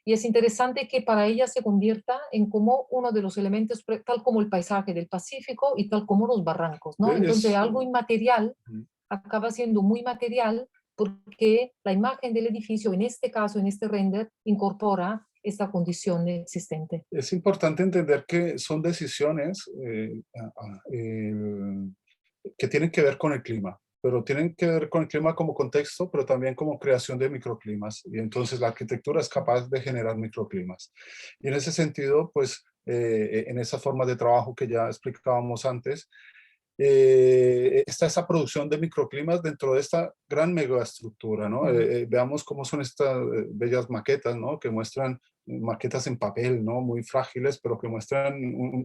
Y es interesante que para ella se convierta en como uno de los elementos, tal como el paisaje del Pacífico y tal como los barrancos, ¿no? Entonces, algo inmaterial acaba siendo muy material porque la imagen del edificio, en este caso, en este render, incorpora esta condición existente. Es importante entender que son decisiones que tienen que ver con el clima, pero tienen que ver con el clima como contexto, pero también como creación de microclimas. Y entonces la arquitectura es capaz de generar microclimas. Y en ese sentido, pues, en esa forma de trabajo que ya explicábamos antes, está esa producción de microclimas dentro de esta gran megaestructura, ¿no? Veamos cómo son estas bellas maquetas, ¿no? Que muestran maquetas en papel, ¿no? Muy frágiles, pero que muestran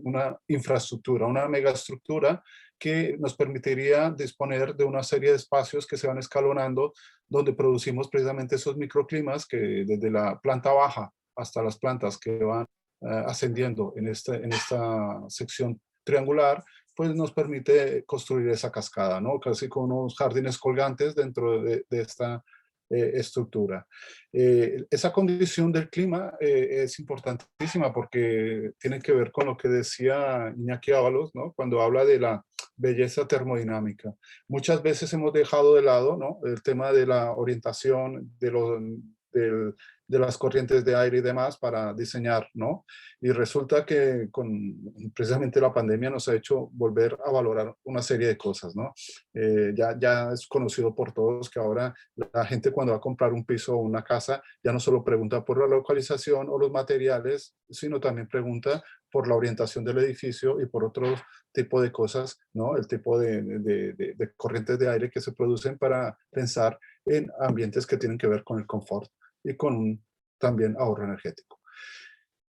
una infraestructura, una megaestructura que nos permitiría disponer de una serie de espacios que se van escalonando, donde producimos precisamente esos microclimas que desde la planta baja hasta las plantas que van ascendiendo en esta sección triangular, pues nos permite construir esa cascada, ¿no? Casi con unos jardines colgantes dentro de esta estructura. Esa condición del clima es importantísima porque tiene que ver con lo que decía Iñaki Ábalos, ¿no? Cuando habla de la belleza termodinámica. Muchas veces hemos dejado de lado, ¿no? El tema de la orientación, del, de las corrientes de aire y demás para diseñar, ¿no? Y resulta que precisamente la pandemia nos ha hecho volver a valorar una serie de cosas, ¿no? Ya es conocido por todos que ahora la gente cuando va a comprar un piso o una casa ya no solo pregunta por la localización o los materiales, sino también pregunta por la orientación del edificio y por otro tipo de cosas, ¿no? El tipo de corrientes de aire que se producen para pensar en ambientes que tienen que ver con el confort y con un también ahorro energético.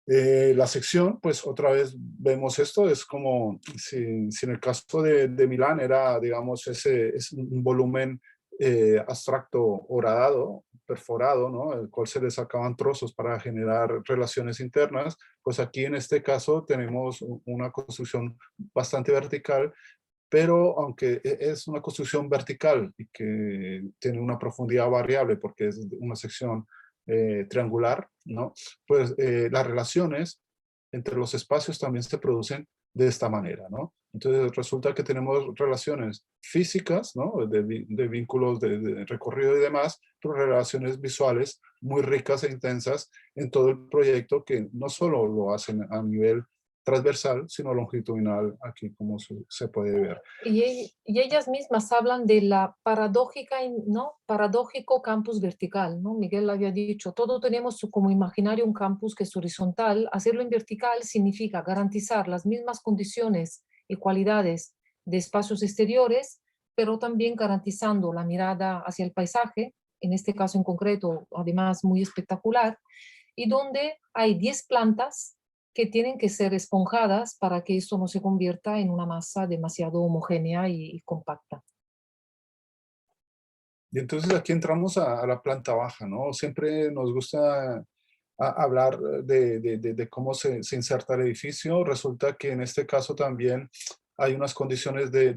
La sección, pues otra vez vemos esto, es como si en el caso de Milán era, digamos, es un volumen abstracto horadado, perforado, ¿no? El cual se le sacaban trozos para generar relaciones internas, pues aquí en este caso tenemos una construcción bastante vertical, pero aunque es una construcción vertical y que tiene una profundidad variable porque es una sección triangular, ¿no? Pues las relaciones entre los espacios también se producen de esta manera, ¿no? Entonces resulta que tenemos relaciones físicas, ¿no? De vínculos de recorrido y demás, pero relaciones visuales muy ricas e intensas en todo el proyecto que no solo lo hacen a nivel transversal, sino longitudinal, aquí como se puede ver. Y ellas mismas hablan de la paradójica, ¿no? Paradójico campus vertical, ¿no? Miguel había dicho, todo tenemos como imaginario un campus que es horizontal. Hacerlo en vertical significa garantizar las mismas condiciones y cualidades de espacios exteriores, pero también garantizando la mirada hacia el paisaje, en este caso en concreto, además muy espectacular, y donde hay 10 plantas que tienen que ser esponjadas para que esto no se convierta en una masa demasiado homogénea y compacta. Y entonces aquí entramos a la planta baja, ¿no? Siempre nos gusta hablar de cómo se inserta el edificio. Resulta que en este caso también hay unas condiciones de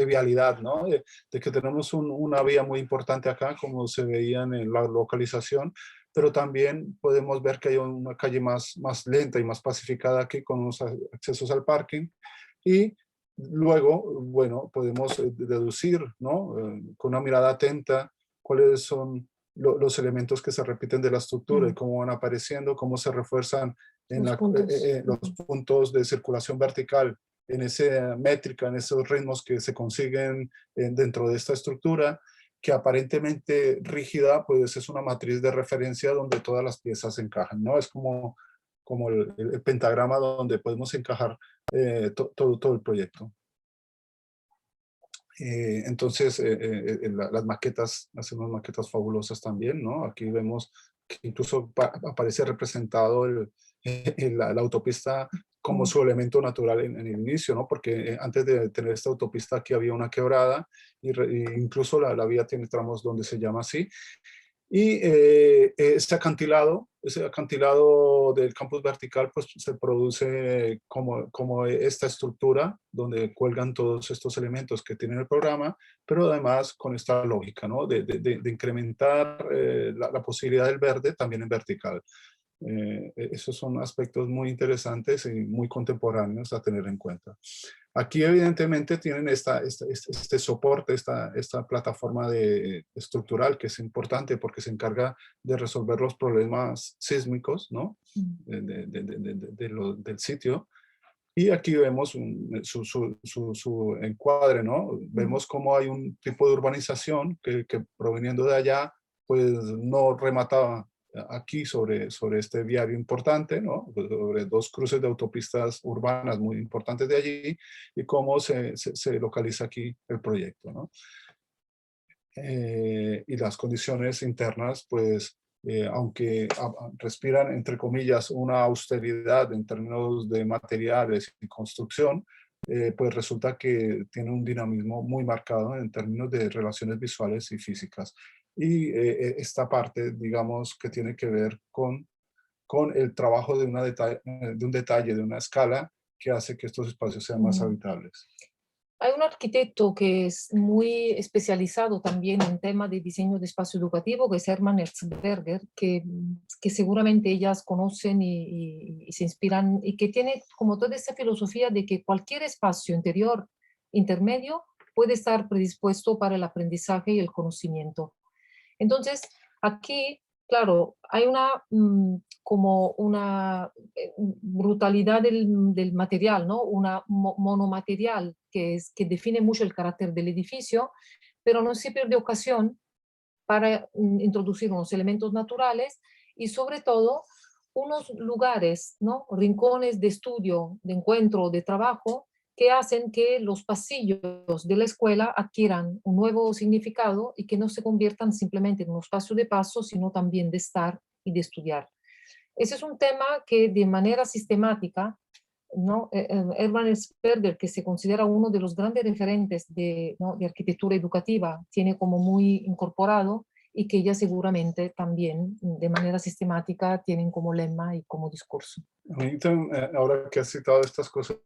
vialidad, ¿no? De que tenemos una vía muy importante acá, como se veía en la localización, pero también podemos ver que hay una calle más lenta y más pacificada aquí con unos accesos al parking. Y luego, bueno, podemos deducir, ¿no? Con una mirada atenta, cuáles son los elementos que se repiten de la estructura y cómo van apareciendo, cómo se refuerzan en Los puntos. los puntos de circulación vertical, en esa métrica, en esos ritmos que se consiguen dentro de esta estructura, que aparentemente rígida, pues es una matriz de referencia donde todas las piezas encajan, ¿no? Es como el pentagrama donde podemos encajar todo el proyecto. Entonces, las maquetas, hacemos maquetas fabulosas también, ¿no? Aquí vemos que incluso aparece representado la autopista como su elemento natural en el inicio, ¿no? Porque antes de tener esta autopista aquí había una quebrada y incluso la vía tiene tramos donde se llama así. Y ese acantilado del campus vertical, pues se produce como esta estructura donde cuelgan todos estos elementos que tiene el programa, pero además con esta lógica, ¿no? De incrementar la posibilidad del verde también en vertical. Esos son aspectos muy interesantes y muy contemporáneos a tener en cuenta. Aquí evidentemente tienen este soporte, esta plataforma estructural que es importante porque se encarga de resolver los problemas sísmicos, ¿no? Del sitio. Y aquí vemos su encuadre, ¿no? Vemos cómo hay un tipo de urbanización que proveniendo de allá, pues no remataba aquí sobre este viario importante, ¿no? Sobre dos cruces de autopistas urbanas muy importantes de allí y cómo se localiza aquí el proyecto, ¿no? Y las condiciones internas, pues, aunque respiran, entre comillas, una austeridad en términos de materiales y construcción, pues resulta que tiene un dinamismo muy marcado en términos de relaciones visuales y físicas. Y esta parte, digamos, que tiene que ver con el trabajo de un detalle, de una escala, que hace que estos espacios sean más Mm. habitables. Hay un arquitecto que es muy especializado también en tema de diseño de espacio educativo, que es Hermann Erzberger, que seguramente ellas conocen y se inspiran, y que tiene como toda esta filosofía de que cualquier espacio interior, intermedio, puede estar predispuesto para el aprendizaje y el conocimiento. Entonces, aquí, claro, hay como una brutalidad del material, ¿no? Una monomaterial que define mucho el carácter del edificio, pero no se pierde ocasión para introducir unos elementos naturales y sobre todo unos lugares, ¿no? Rincones de estudio, de encuentro, de trabajo, que hacen que los pasillos de la escuela adquieran un nuevo significado y que no se conviertan simplemente en un espacio de paso, sino también de estar y de estudiar. Ese es un tema que de manera sistemática, ¿no? Hermann Sperber, que se considera uno de los grandes referentes ¿no? de arquitectura educativa, tiene como muy incorporado y que ella seguramente también de manera sistemática tienen como lema y como discurso. A mí ahora que has citado estas cosas,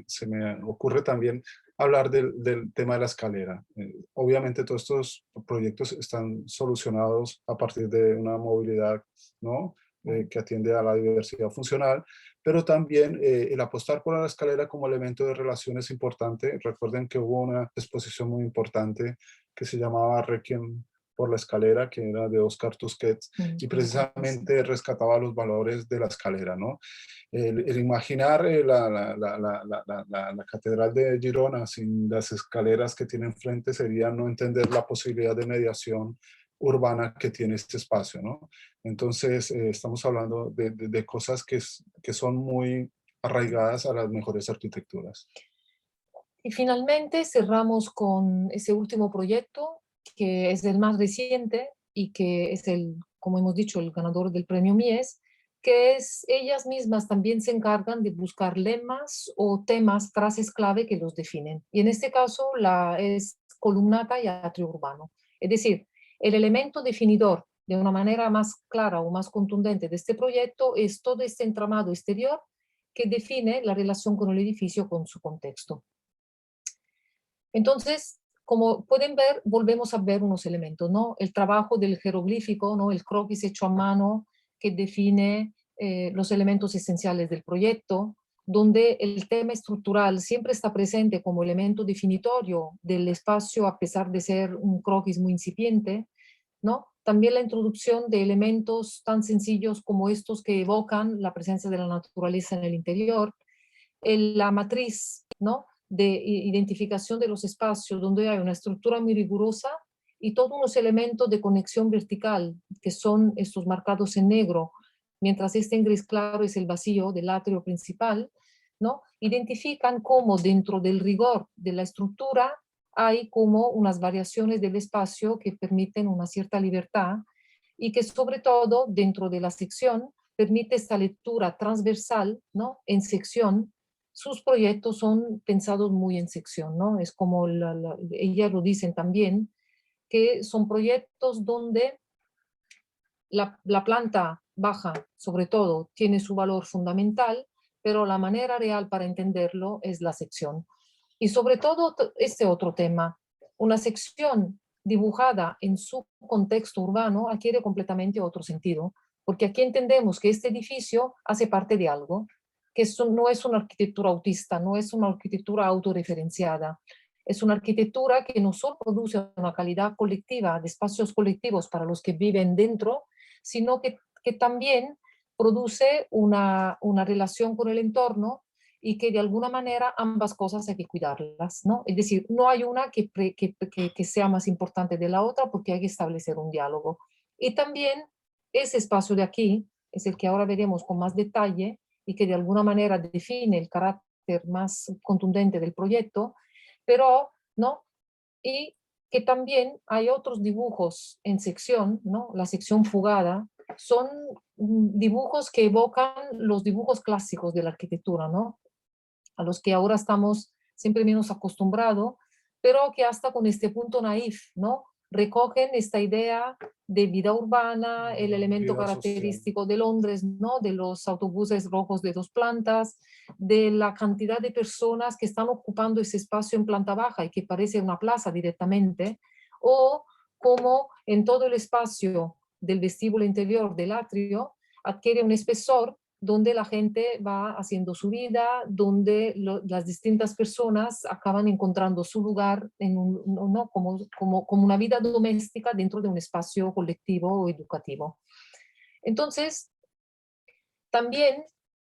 se me ocurre también hablar del tema de la escalera. Obviamente todos estos proyectos están solucionados a partir de una movilidad, ¿no? Que atiende a la diversidad funcional, pero también el apostar por la escalera como elemento de relación es importante. Recuerden que hubo una exposición muy importante que se llamaba Requiem por la escalera, que era de Oscar Tusquets, y precisamente rescataba los valores de la escalera, ¿no? El imaginar la Catedral de Girona sin las escaleras que tiene enfrente sería no entender la posibilidad de mediación urbana que tiene este espacio, ¿no? Entonces, estamos hablando de cosas que son muy arraigadas a las mejores arquitecturas. Y finalmente cerramos con ese último proyecto, que es el más reciente y que es como hemos dicho, el ganador del premio Mies, que es ellas mismas también se encargan de buscar lemas o temas, frases clave que los definen. Y en este caso es columnata y atrio urbano. Es decir, el elemento definidor de una manera más clara o más contundente de este proyecto es todo este entramado exterior que define la relación con el edificio, con su contexto. Entonces, como pueden ver, volvemos a ver unos elementos, ¿no? El trabajo del jeroglífico, ¿no? El croquis hecho a mano que define los elementos esenciales del proyecto, donde el tema estructural siempre está presente como elemento definitorio del espacio a pesar de ser un croquis muy incipiente, ¿no? También la introducción de elementos tan sencillos como estos que evocan la presencia de la naturaleza en el interior, la matriz, ¿no? De identificación de los espacios donde hay una estructura muy rigurosa y todos unos elementos de conexión vertical que son estos marcados en negro, mientras este en gris claro es el vacío del atrio principal, ¿no? Identifican cómo dentro del rigor de la estructura hay como unas variaciones del espacio que permiten una cierta libertad y que sobre todo dentro de la sección permite esta lectura transversal, ¿no? En sección. Sus proyectos son pensados muy en sección, ¿no? Es como ellas lo dicen también, que son proyectos donde la planta baja, sobre todo, tiene su valor fundamental, pero la manera real para entenderlo es la sección. Y sobre todo este otro tema, una sección dibujada en su contexto urbano adquiere completamente otro sentido, porque aquí entendemos que este edificio hace parte de algo, que no es una arquitectura autista, no es una arquitectura autorreferenciada. Es una arquitectura que no solo produce una calidad colectiva de espacios colectivos para los que viven dentro, sino que también produce una relación con el entorno y que de alguna manera ambas cosas hay que cuidarlas, ¿no? Es decir, no hay una que sea más importante de la otra porque hay que establecer un diálogo. Y también ese espacio de aquí es el que ahora veremos con más detalle y que de alguna manera define el carácter más contundente del proyecto, pero, ¿no? Y que también hay otros dibujos en sección, ¿no? La sección fugada, son dibujos que evocan los dibujos clásicos de la arquitectura, ¿no? A los que ahora estamos siempre menos acostumbrados, pero que hasta con este punto naif, ¿no? Recogen esta idea de vida urbana, el elemento Vida social. característico de Londres, ¿no? De los autobuses rojos de 2 plantas, de la cantidad de personas que están ocupando ese espacio en planta baja y que parece una plaza directamente, o como en todo el espacio del vestíbulo interior del atrio adquiere un espesor donde la gente va haciendo su vida, donde las distintas personas acaban encontrando su lugar en ¿no? como una vida doméstica dentro de un espacio colectivo o educativo. Entonces, también,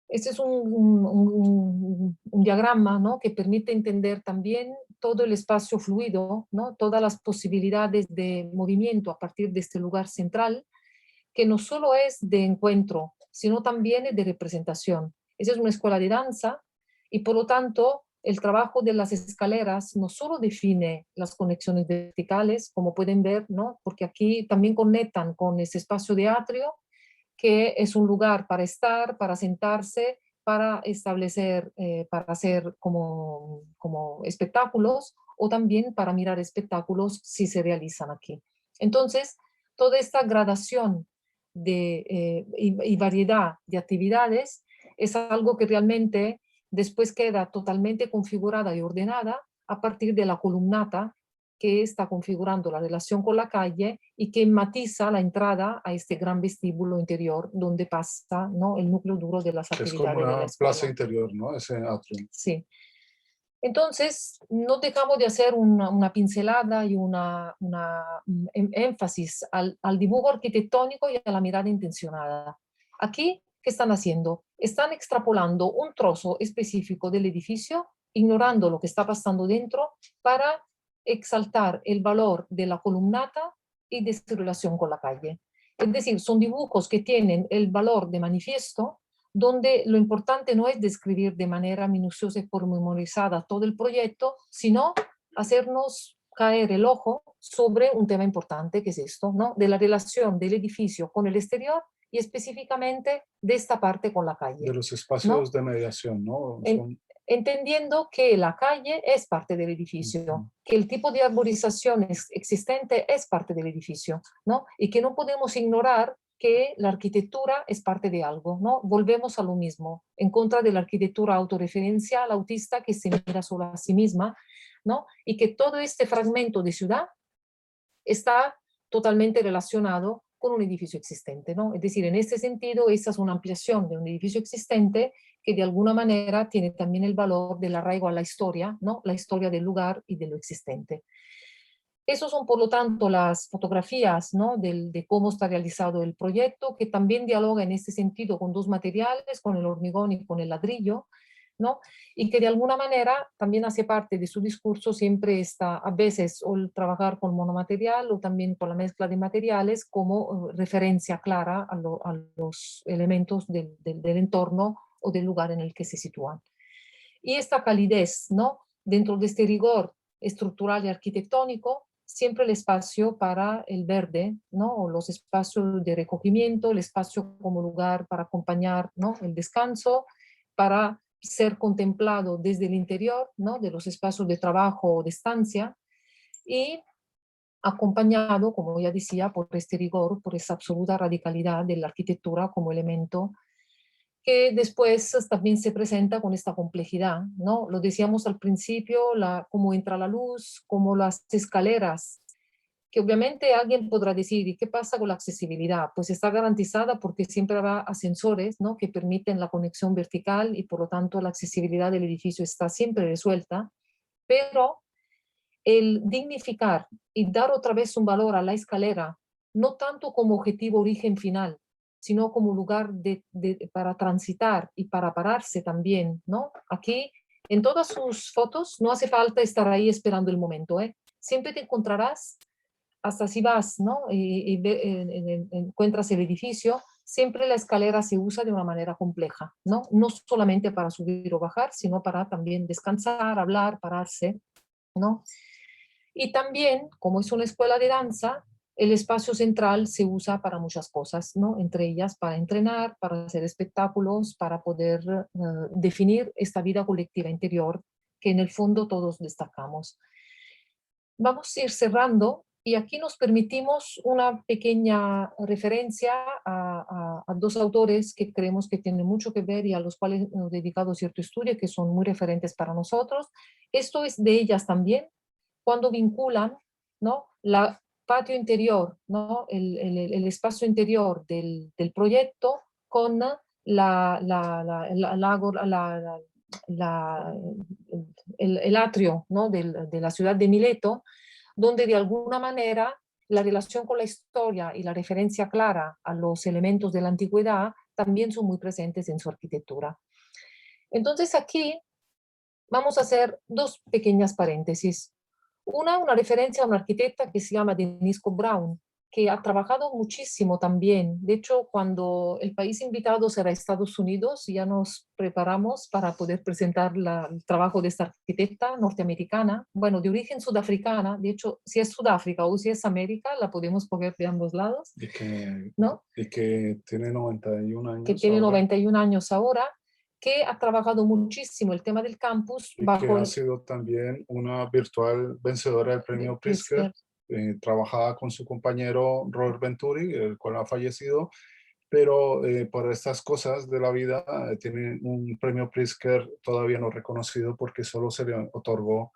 este es un diagrama, ¿no? Que permite entender también todo el espacio fluido, ¿no? Todas las posibilidades de movimiento a partir de este lugar central, que no solo es de encuentro, sino también es de representación. Esa es una escuela de danza y por lo tanto el trabajo de las escaleras no solo define las conexiones verticales, como pueden ver, ¿no? Porque aquí también conectan con ese espacio de atrio, que es un lugar para estar, para sentarse, para establecer, para hacer como espectáculos o también para mirar espectáculos si se realizan aquí. Entonces, toda esta gradación y variedad de actividades es algo que realmente después queda totalmente configurada y ordenada a partir de la columnata que está configurando la relación con la calle y que matiza la entrada a este gran vestíbulo interior donde pasa, ¿no? El núcleo duro de las Es como actividades de la una plaza escuela. interior, ¿no? Ese atrium. Sí. Entonces, no dejamos de hacer una pincelada y un énfasis al dibujo arquitectónico y a la mirada intencionada. Aquí, ¿qué están haciendo? Están extrapolando un trozo específico del edificio, ignorando lo que está pasando dentro, para exaltar el valor de la columnata y de su relación con la calle. Es decir, son dibujos que tienen el valor de manifiesto, donde lo importante no es describir de manera minuciosa y pormenorizada todo el proyecto, sino hacernos caer el ojo sobre un tema importante que es esto, ¿no? De la relación del edificio con el exterior y específicamente de esta parte con la calle, De los ¿no? espacios de mediación, ¿no? En- entendiendo que la calle es parte del edificio, que el tipo de arborización existente es parte del edificio, ¿no? Y que no podemos ignorar que la arquitectura es parte de algo, ¿no? Volvemos a lo mismo, en contra de la arquitectura autorreferencial, autista, que se mira solo a sí misma, ¿no? Y que todo este fragmento de ciudad está totalmente relacionado con un edificio existente, ¿no? Es decir, en este sentido, esta es una ampliación de un edificio existente que de alguna manera tiene también el valor del arraigo a la historia, ¿no? La historia del lugar y de lo existente. Esos son, por lo tanto, las fotografías, ¿no? De cómo está realizado el proyecto, que también dialoga en este sentido con dos materiales, con el hormigón y con el ladrillo, ¿no? Y que de alguna manera también hace parte de su discurso, siempre está a veces o el trabajar con monomaterial o también con la mezcla de materiales como referencia clara a los elementos del entorno o del lugar en el que se sitúan. Y esta calidez, ¿no? Dentro de este rigor estructural y arquitectónico, siempre el espacio para el verde, ¿no? O los espacios de recogimiento, el espacio como lugar para acompañar, ¿no? El descanso, para ser contemplado desde el interior, ¿no? De los espacios de trabajo o de estancia, y acompañado, como ya decía, por este rigor, por esa absoluta radicalidad de la arquitectura como elemento que después también se presenta con esta complejidad, ¿no? Lo decíamos al principio, cómo entra la luz, cómo las escaleras que obviamente alguien podrá decir, ¿y qué pasa con la accesibilidad? Pues está garantizada porque siempre habrá ascensores, ¿no?, que permiten la conexión vertical y por lo tanto la accesibilidad del edificio está siempre resuelta, pero el dignificar y dar otra vez un valor a la escalera, no tanto como objetivo origen final, sino como lugar para transitar y para pararse también, ¿no? Aquí, en todas sus fotos, no hace falta estar ahí esperando el momento, ¿eh? Siempre te encontrarás, hasta si vas, ¿no? Encuentras el edificio, siempre la escalera se usa de una manera compleja, ¿no? No solamente para subir o bajar, sino para también descansar, hablar, pararse, ¿no? Y también, como es una escuela de danza, el espacio central se usa para muchas cosas, ¿no? Entre ellas para entrenar, para hacer espectáculos, para poder definir esta vida colectiva interior que en el fondo todos destacamos. Vamos a ir cerrando y aquí nos permitimos una pequeña referencia a dos autores que creemos que tienen mucho que ver y a los cuales hemos dedicado cierto estudio, que son muy referentes para nosotros. Esto es de ellas también, cuando vinculan, ¿no?, la patio interior, ¿no?, el espacio interior del proyecto con la- el atrio, ¿no?, de la ciudad de Mileto, donde de alguna manera la relación con la historia y la referencia clara a los elementos de la antigüedad también son muy presentes en su arquitectura. Entonces aquí vamos a hacer dos pequeñas paréntesis. Una referencia a una arquitecta que se llama Denise Brown, que ha trabajado muchísimo también. De hecho, cuando el país invitado será Estados Unidos, ya nos preparamos para poder presentar el trabajo de esta arquitecta norteamericana, bueno, de origen sudafricana. De hecho, si es Sudáfrica o si es América, la podemos coger de ambos lados, ¿no? Y que tiene 91 Que años tiene ahora 91 años ahora, que ha trabajado muchísimo el tema del campus y que bajo ha el sido también una virtual vencedora del premio Pritzker. Pritzker. Trabajaba con su compañero Robert Venturi, el cual ha fallecido, pero por estas cosas de la vida tiene un premio Pritzker todavía no reconocido porque solo se le otorgó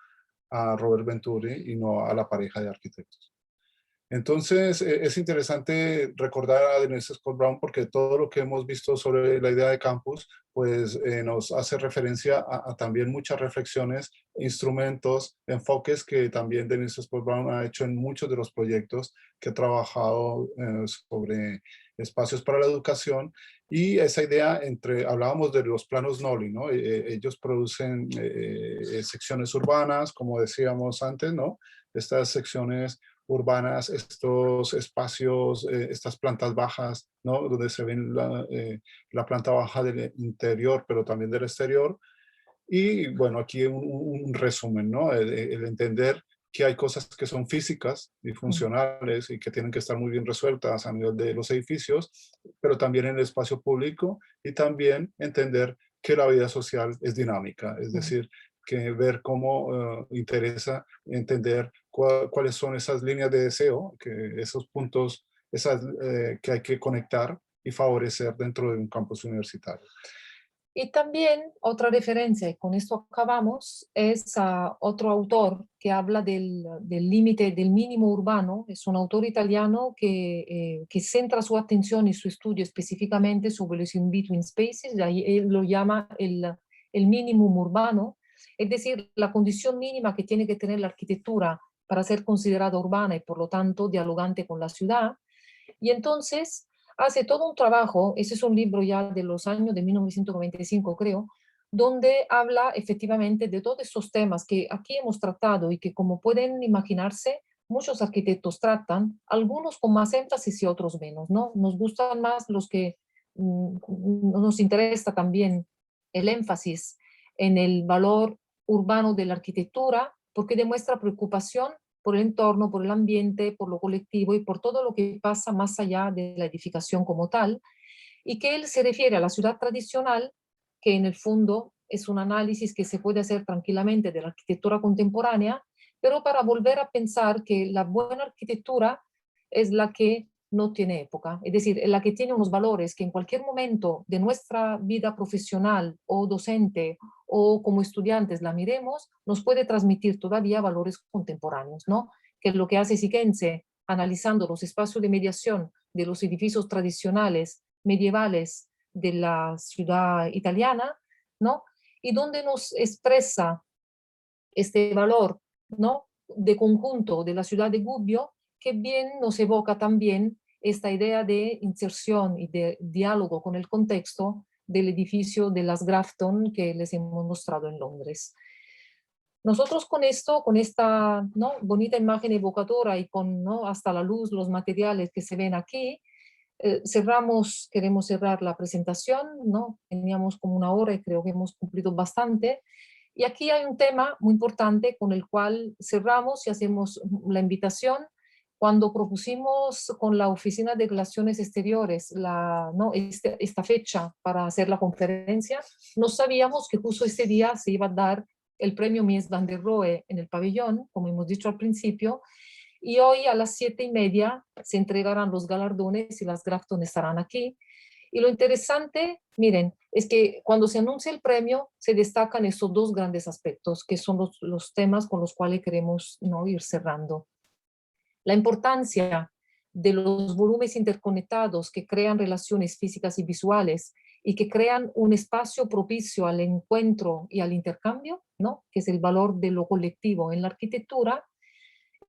a Robert Venturi y no a la pareja de arquitectos. Entonces, es interesante recordar a Denise Scott Brown porque todo lo que hemos visto sobre la idea de campus, pues nos hace referencia a también muchas reflexiones, instrumentos, enfoques que también Denise Scott Brown ha hecho en muchos de los proyectos que ha trabajado sobre espacios para la educación y esa idea hablábamos de los planos Noli, ¿no? Ellos producen secciones urbanas, como decíamos antes, ¿no? Estas secciones urbanas, estos espacios, estas plantas bajas, ¿no? Donde se ven la planta baja del interior, pero también del exterior. Y bueno, aquí un resumen, ¿no? El entender que hay cosas que son físicas y funcionales y que tienen que estar muy bien resueltas a nivel de los edificios, pero también en el espacio público y también entender que la vida social es dinámica, es decir, que ver cómo interesa entender cuáles son esas líneas de deseo, que esos puntos que hay que conectar y favorecer dentro de un campus universitario. Y también otra referencia, y con esto acabamos, es a otro autor que habla del límite del mínimo urbano. Es un autor italiano que centra su atención y su estudio específicamente sobre los in-between spaces, y ahí él lo llama el mínimo urbano, es decir, la condición mínima que tiene que tener la arquitectura para ser considerada urbana y por lo tanto dialogante con la ciudad. Y entonces hace todo un trabajo, ese es un libro ya de los años de 1995, creo, donde habla efectivamente de todos esos temas que aquí hemos tratado y que, como pueden imaginarse, muchos arquitectos tratan, algunos con más énfasis y otros menos, ¿no? Nos gustan más los que nos interesa también el énfasis en el valor urbano de la arquitectura, porque demuestra preocupación por el entorno, por el ambiente, por lo colectivo y por todo lo que pasa más allá de la edificación como tal, y que él se refiere a la ciudad tradicional, que en el fondo es un análisis que se puede hacer tranquilamente de la arquitectura contemporánea, pero para volver a pensar que la buena arquitectura es la que no tiene época, es decir, es la que tiene unos valores que en cualquier momento de nuestra vida profesional o docente o como estudiantes la miremos, nos puede transmitir todavía valores contemporáneos, ¿no? que es lo que hace Siquense, analizando los espacios de mediación de los edificios tradicionales, medievales de la ciudad italiana, ¿no? Y donde nos expresa este valor, ¿no? De conjunto de la ciudad de Gubbio, que bien nos evoca también esta idea de inserción y de diálogo con el contexto del edificio de las Grafton que les hemos mostrado en Londres. Nosotros con esto, con esta, ¿no?, bonita imagen evocadora y con, ¿no?, hasta la luz, los materiales que se ven aquí, queremos cerrar la presentación, ¿no? Teníamos como una hora y creo que hemos cumplido bastante. Y aquí hay un tema muy importante con el cual cerramos y hacemos la invitación. Cuando propusimos con la Oficina de Relaciones Exteriores ¿no?, esta fecha para hacer la conferencia, no sabíamos que justo este día se iba a dar el premio Mies van der Rohe en el pabellón, como hemos dicho al principio, y hoy a las 7:30 se entregarán los galardones y las Grafton estarán aquí. Y lo interesante, miren, es que cuando se anuncia el premio se destacan estos dos grandes aspectos, que son los temas con los cuales queremos, ¿no?, ir cerrando. La importancia de los volúmenes interconectados que crean relaciones físicas y visuales y que crean un espacio propicio al encuentro y al intercambio, ¿no?, que es el valor de lo colectivo en la arquitectura.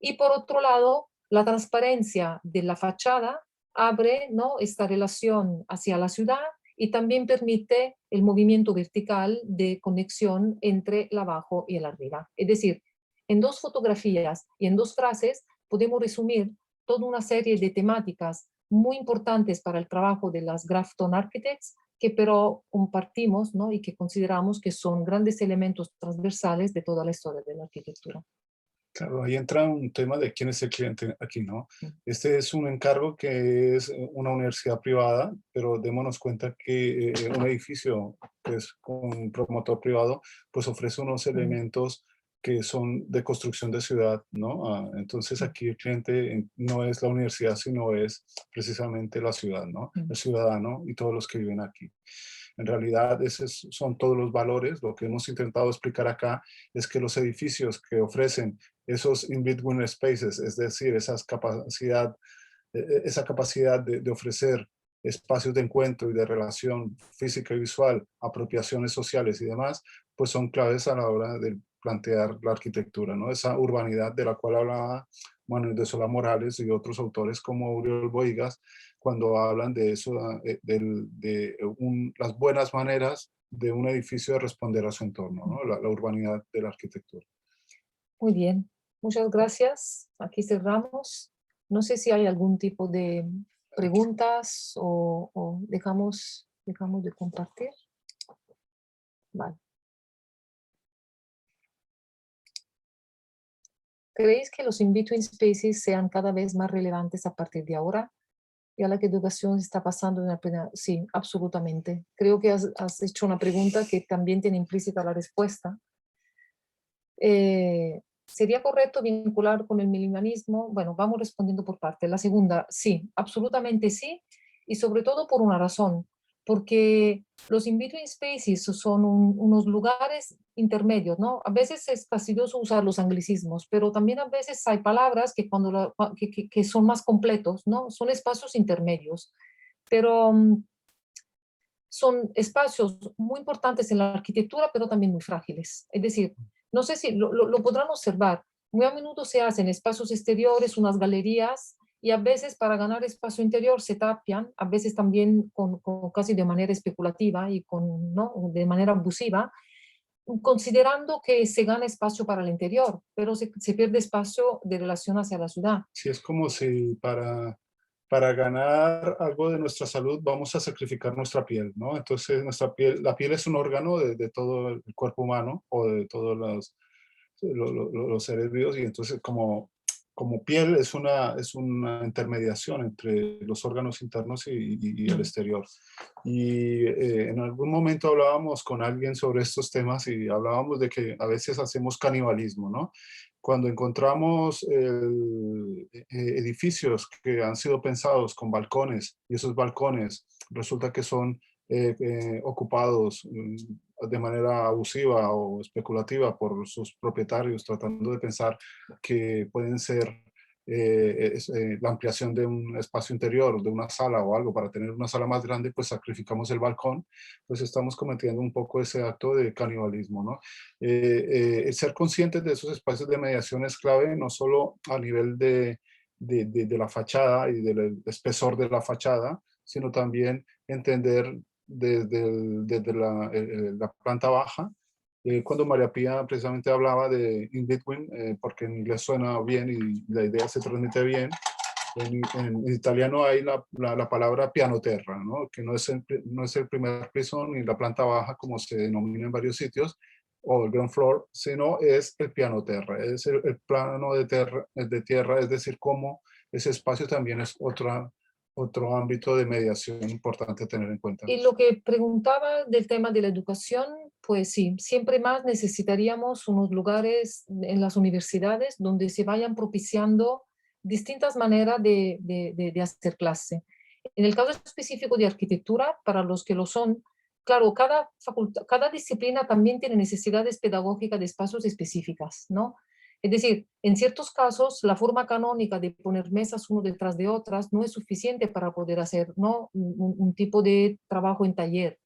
Y por otro lado, la transparencia de la fachada abre, ¿no?, esta relación hacia la ciudad y también permite el movimiento vertical de conexión entre el abajo y el arriba. Es decir, en dos fotografías y en dos frases podemos resumir toda una serie de temáticas muy importantes para el trabajo de las Grafton Architects, que pero compartimos, ¿no?, y que consideramos que son grandes elementos transversales de toda la historia de la arquitectura. Claro, ahí entra un tema de quién es el cliente aquí, ¿no? Este es un encargo que es una universidad privada, pero démonos cuenta que un edificio que es con un promotor privado, pues ofrece unos Mm, elementos que son de construcción de ciudad, ¿no? Entonces mm, aquí el cliente no es la universidad, sino es precisamente la ciudad, ¿no? mm. El ciudadano y todos los que viven aquí. En realidad, esos son todos los valores. Lo que hemos intentado explicar acá es que los edificios que ofrecen esos in-between spaces, es decir, esa capacidad de ofrecer espacios de encuentro y de relación física y visual, apropiaciones sociales y demás, pues son claves a la hora de plantear la arquitectura, ¿no? Esa urbanidad de la cual hablaba Manuel de Solá Morales y otros autores como Uriol Boigas, cuando hablan de eso, las buenas maneras de un edificio de responder a su entorno, ¿no? La urbanidad de la arquitectura. Muy bien, muchas gracias. Aquí cerramos. No sé si hay algún tipo de preguntas o dejamos de compartir. Vale. ¿Creéis que los in-between spaces sean cada vez más relevantes a partir de ahora? Y a la que educación está pasando en la plena... Sí, absolutamente. Creo que has hecho una pregunta que también tiene implícita la respuesta. ¿Sería correcto vincular con el minimalismo? Bueno, vamos respondiendo por parte. La segunda, sí, absolutamente sí, y sobre todo por una razón, porque los in-between spaces son unos lugares intermedios, ¿no? A veces es fastidioso usar los anglicismos, pero también a veces hay palabras que, que son más completos, ¿no? Son espacios intermedios, pero son espacios muy importantes en la arquitectura, pero también muy frágiles. Es decir, no sé si lo podrán observar, muy a menudo se hacen espacios exteriores, unas galerías, y a veces para ganar espacio interior se tapian, a veces también casi de manera especulativa y ¿no?, de manera abusiva, considerando que se gana espacio para el interior, pero se pierde espacio de relación hacia la ciudad. Sí, es como si para ganar algo de nuestra salud vamos a sacrificar nuestra piel, ¿no? Entonces, la piel es un órgano de todo el cuerpo humano o de todos los seres vivos, y entonces como piel es una intermediación entre los órganos internos y el Mm, exterior. Y en algún momento hablábamos con alguien sobre estos temas y hablábamos de que a veces hacemos canibalismo, ¿no? Cuando encontramos edificios que han sido pensados con balcones y esos balcones resulta que son ocupados de manera abusiva o especulativa por sus propietarios, tratando de pensar que pueden ser la ampliación de un espacio interior, de una sala o algo, para tener una sala más grande, pues sacrificamos el balcón, pues estamos cometiendo un poco ese acto de canibalismo, ¿no? El ser conscientes de esos espacios de mediación es clave, no solo a nivel de la fachada y del espesor de la fachada, sino también entender desde la planta baja. Cuando María Pía precisamente hablaba de in between, porque en inglés suena bien y la idea se transmite bien, en italiano hay la palabra piano terra, ¿no? Que no es el primer piso ni la planta baja como se denomina en varios sitios, o el ground floor, sino es el piano terra, es el plano de tierra, es decir, cómo ese espacio también es otro ámbito de mediación importante a tener en cuenta. Y lo que preguntaba del tema de la educación, pues sí, siempre más necesitaríamos unos lugares en las universidades donde se vayan propiciando distintas maneras de hacer clase. En el caso específico de arquitectura, para los que lo son, claro, cada facultad, cada disciplina también tiene necesidades pedagógicas de espacios específicas, ¿no? Es decir, en ciertos casos, la forma canónica de poner mesas uno detrás de otras no es suficiente para poder hacer, ¿no?, un tipo de trabajo en taller.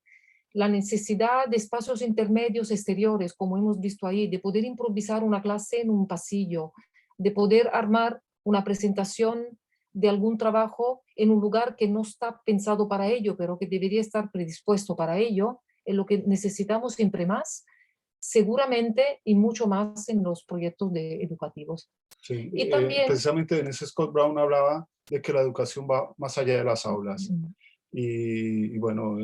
La necesidad de espacios intermedios exteriores, como hemos visto ahí, de poder improvisar una clase en un pasillo, de poder armar una presentación de algún trabajo en un lugar que no está pensado para ello, pero que debería estar predispuesto para ello, es lo que necesitamos siempre más, seguramente, y mucho más en los proyectos educativos. Sí, Y también, precisamente en ese Scott Brown hablaba de que la educación va más allá de las aulas. Y bueno,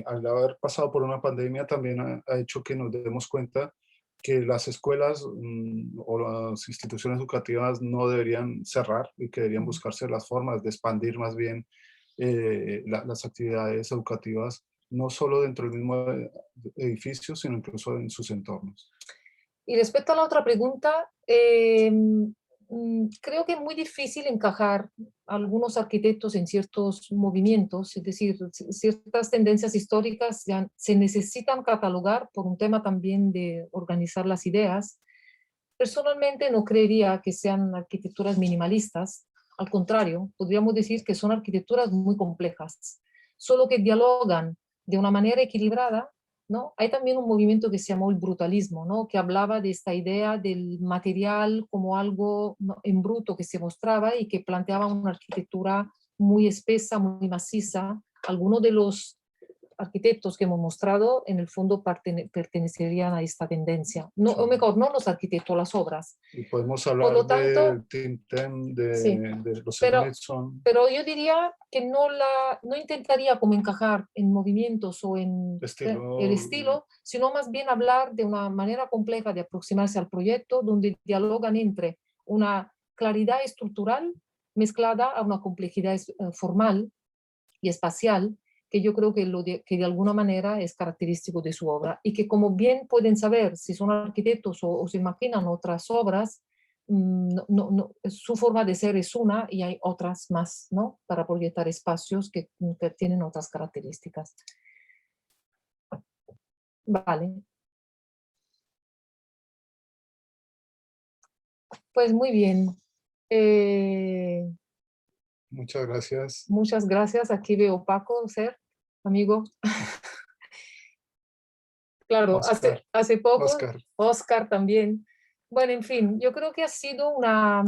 al haber pasado por una pandemia también ha hecho que nos demos cuenta que las escuelas o las instituciones educativas no deberían cerrar y que deberían buscarse las formas de expandir más bien las actividades educativas, no solo dentro del mismo edificio, sino incluso en sus entornos. y respecto a la otra pregunta, creo que es muy difícil encajar a algunos arquitectos en ciertos movimientos, es decir, ciertas tendencias históricas ya se necesitan catalogar por un tema también de organizar las ideas. Personalmente no creería que sean arquitecturas minimalistas, al contrario, podríamos decir que son arquitecturas muy complejas, solo que dialogan de una manera equilibrada, ¿no? Hay también un movimiento que se llamó el brutalismo, ¿no?, que hablaba de esta idea del material como algo, ¿no?, en bruto que se mostraba y que planteaba una arquitectura muy espesa, muy maciza. Algunos de los arquitectos que hemos mostrado, en el fondo pertenecerían a esta tendencia. No, o Sí. mejor, no los arquitectos, las obras. Y podemos Por hablar lo tanto, del Tim Tem, sí, de los pero, Smithson, pero yo diría que no intentaría como encajar en movimientos o en el estilo, estilo, sino más bien hablar de una manera compleja de aproximarse al proyecto, donde dialogan entre una claridad estructural mezclada a una complejidad formal y espacial, que yo creo que, que de alguna manera es característico de su obra y que, como bien pueden saber si son arquitectos o se imaginan otras obras, su forma de ser es una y hay otras más, ¿no?, para proyectar espacios que tienen otras características. Vale, pues muy bien. Eh, muchas gracias, Muchas gracias. Aquí veo Paco, ser amigo. Claro, Oscar, hace poco, Oscar. Oscar también. Bueno, en fin, yo creo que ha sido una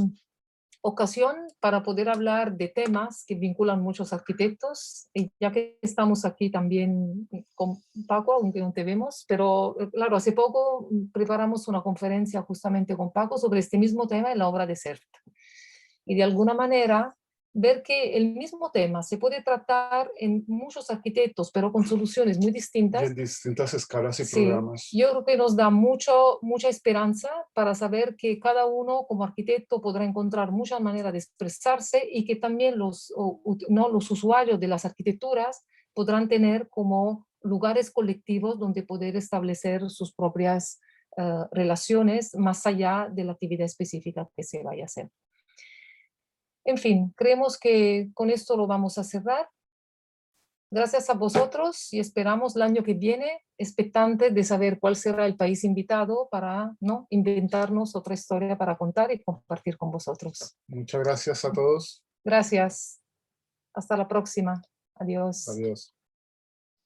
ocasión para poder hablar de temas que vinculan muchos arquitectos, y ya que estamos aquí también con Paco, aunque no te vemos, pero claro, hace poco preparamos una conferencia justamente con Paco sobre este mismo tema en la obra de Sert. Y de alguna manera ver que el mismo tema se puede tratar en muchos arquitectos, pero con soluciones muy Y distintas. en distintas escalas y Sí, programas. yo creo que nos da mucha esperanza para saber que cada uno como arquitecto podrá encontrar muchas maneras de expresarse y que también no, los usuarios de las arquitecturas podrán tener como lugares colectivos donde poder establecer sus propias relaciones más allá de la actividad específica que se vaya a hacer. En fin, creemos que con esto lo vamos a cerrar. Gracias a vosotros y esperamos el año que viene, expectantes de saber cuál será el país invitado para, ¿no?, inventarnos otra historia para contar y compartir con vosotros. Muchas gracias a todos. Gracias. Hasta la próxima. Adiós. Adiós.